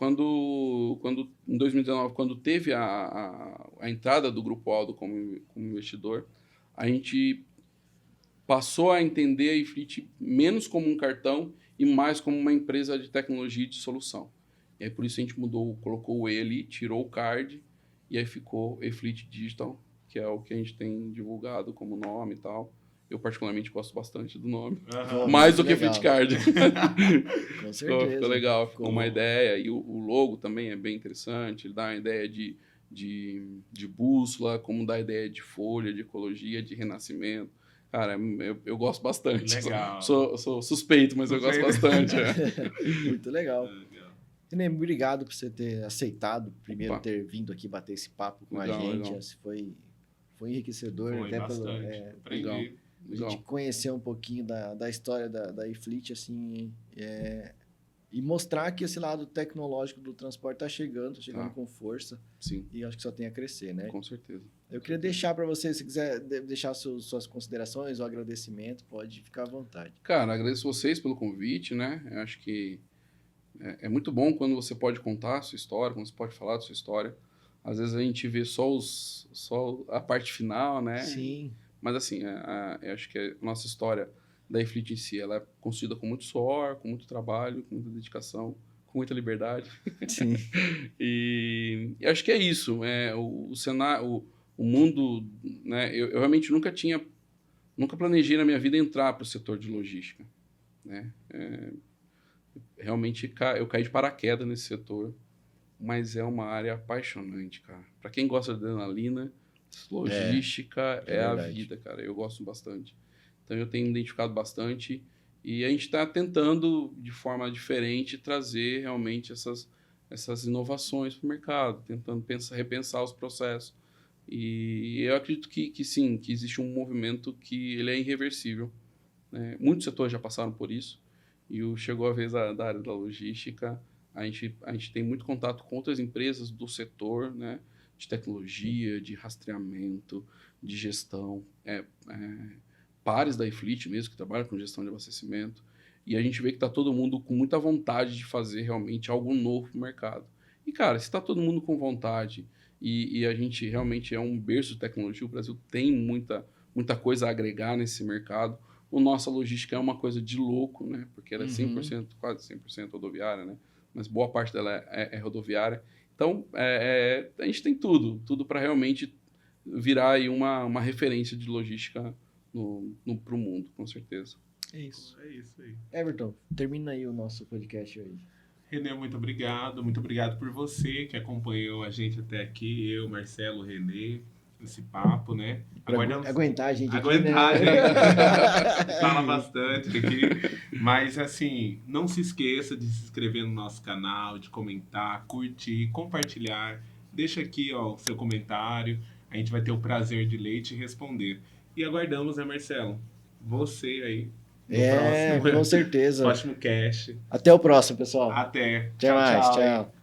em 2019, quando teve a entrada do Grupo Aldo como investidor, a gente passou a entender a iFleet menos como um cartão e mais como uma empresa de tecnologia e de solução. E aí, por isso, a gente colocou o E ali, tirou o card, e aí ficou eFleet Digital, que é o que a gente tem divulgado como nome e tal. Eu, particularmente, gosto bastante do nome. Mais do que legal. Fleet Card. Com certeza. Ficou legal, ficou uma ideia. E o logo também é bem interessante. Ele dá uma ideia de bússola, como dá a ideia de folha, de ecologia, de renascimento. Cara, eu gosto bastante. Legal. Sou suspeito, mas eu gosto bastante. Muito legal. René, obrigado por você ter aceitado, primeiro ter vindo aqui bater esse papo com a gente. Legal. Foi enriquecedor. Foi até bastante. Aprendi. A gente conhecer um pouquinho da história da iFleet, assim, e mostrar que esse lado tecnológico do transporte está chegando com força. Sim. E acho que só tem a crescer, né? Com certeza. Eu queria deixar para você, se quiser deixar suas considerações ou agradecimento, pode ficar à vontade. Cara, agradeço vocês pelo convite, né? Eu acho que é muito bom quando você pode contar a sua história, quando você pode falar da sua história. Às vezes a gente vê só a parte final, né? Sim. Mas assim, eu acho que a nossa história da iFleet em si, ela é construída com muito suor, com muito trabalho, com muita dedicação, com muita liberdade. Sim. E acho que é isso. O cenário, o mundo, né? Eu realmente nunca planejei na minha vida entrar para o setor de logística, né? Realmente eu caí de paraquedas nesse setor, mas é uma área apaixonante, cara. Para quem gosta de adrenalina, logística é a vida, cara. Eu gosto bastante. Então, eu tenho me identificado bastante e a gente está tentando, de forma diferente, trazer realmente essas inovações para o mercado, tentando repensar os processos. E eu acredito que sim, que existe um movimento que ele é irreversível, né? Muitos setores já passaram por isso e chegou a vez da área da logística. A gente tem muito contato com outras empresas do setor, né? De tecnologia, de rastreamento, de gestão, pares da iFleet mesmo, que trabalham com gestão de abastecimento, e a gente vê que está todo mundo com muita vontade de fazer realmente algo novo para o mercado. E, cara, se está todo mundo com vontade e a gente realmente é um berço de tecnologia, o Brasil tem muita coisa a agregar nesse mercado. O nossa logística é uma coisa de louco, né? Porque ela é 100%, quase 100% rodoviária, né? Mas boa parte dela é rodoviária. Então, a gente tem tudo para realmente virar aí uma referência de logística para o mundo, com certeza. É isso. É isso aí. Everton, termina aí o nosso podcast hoje. René, muito obrigado por você que acompanhou a gente até aqui, eu, Marcelo, René, esse papo, né? Aguentar a gente aguentar aqui, né? a gente. Fala bastante aqui. Mas, assim, não se esqueça de se inscrever no nosso canal, de comentar, curtir, compartilhar. Deixa aqui, ó, o seu comentário. A gente vai ter o prazer de ler e te responder. E aguardamos, né, Marcelo? Você aí Com certeza. Próximo cast. Até o próximo, pessoal. Até. Até mais. Tchau.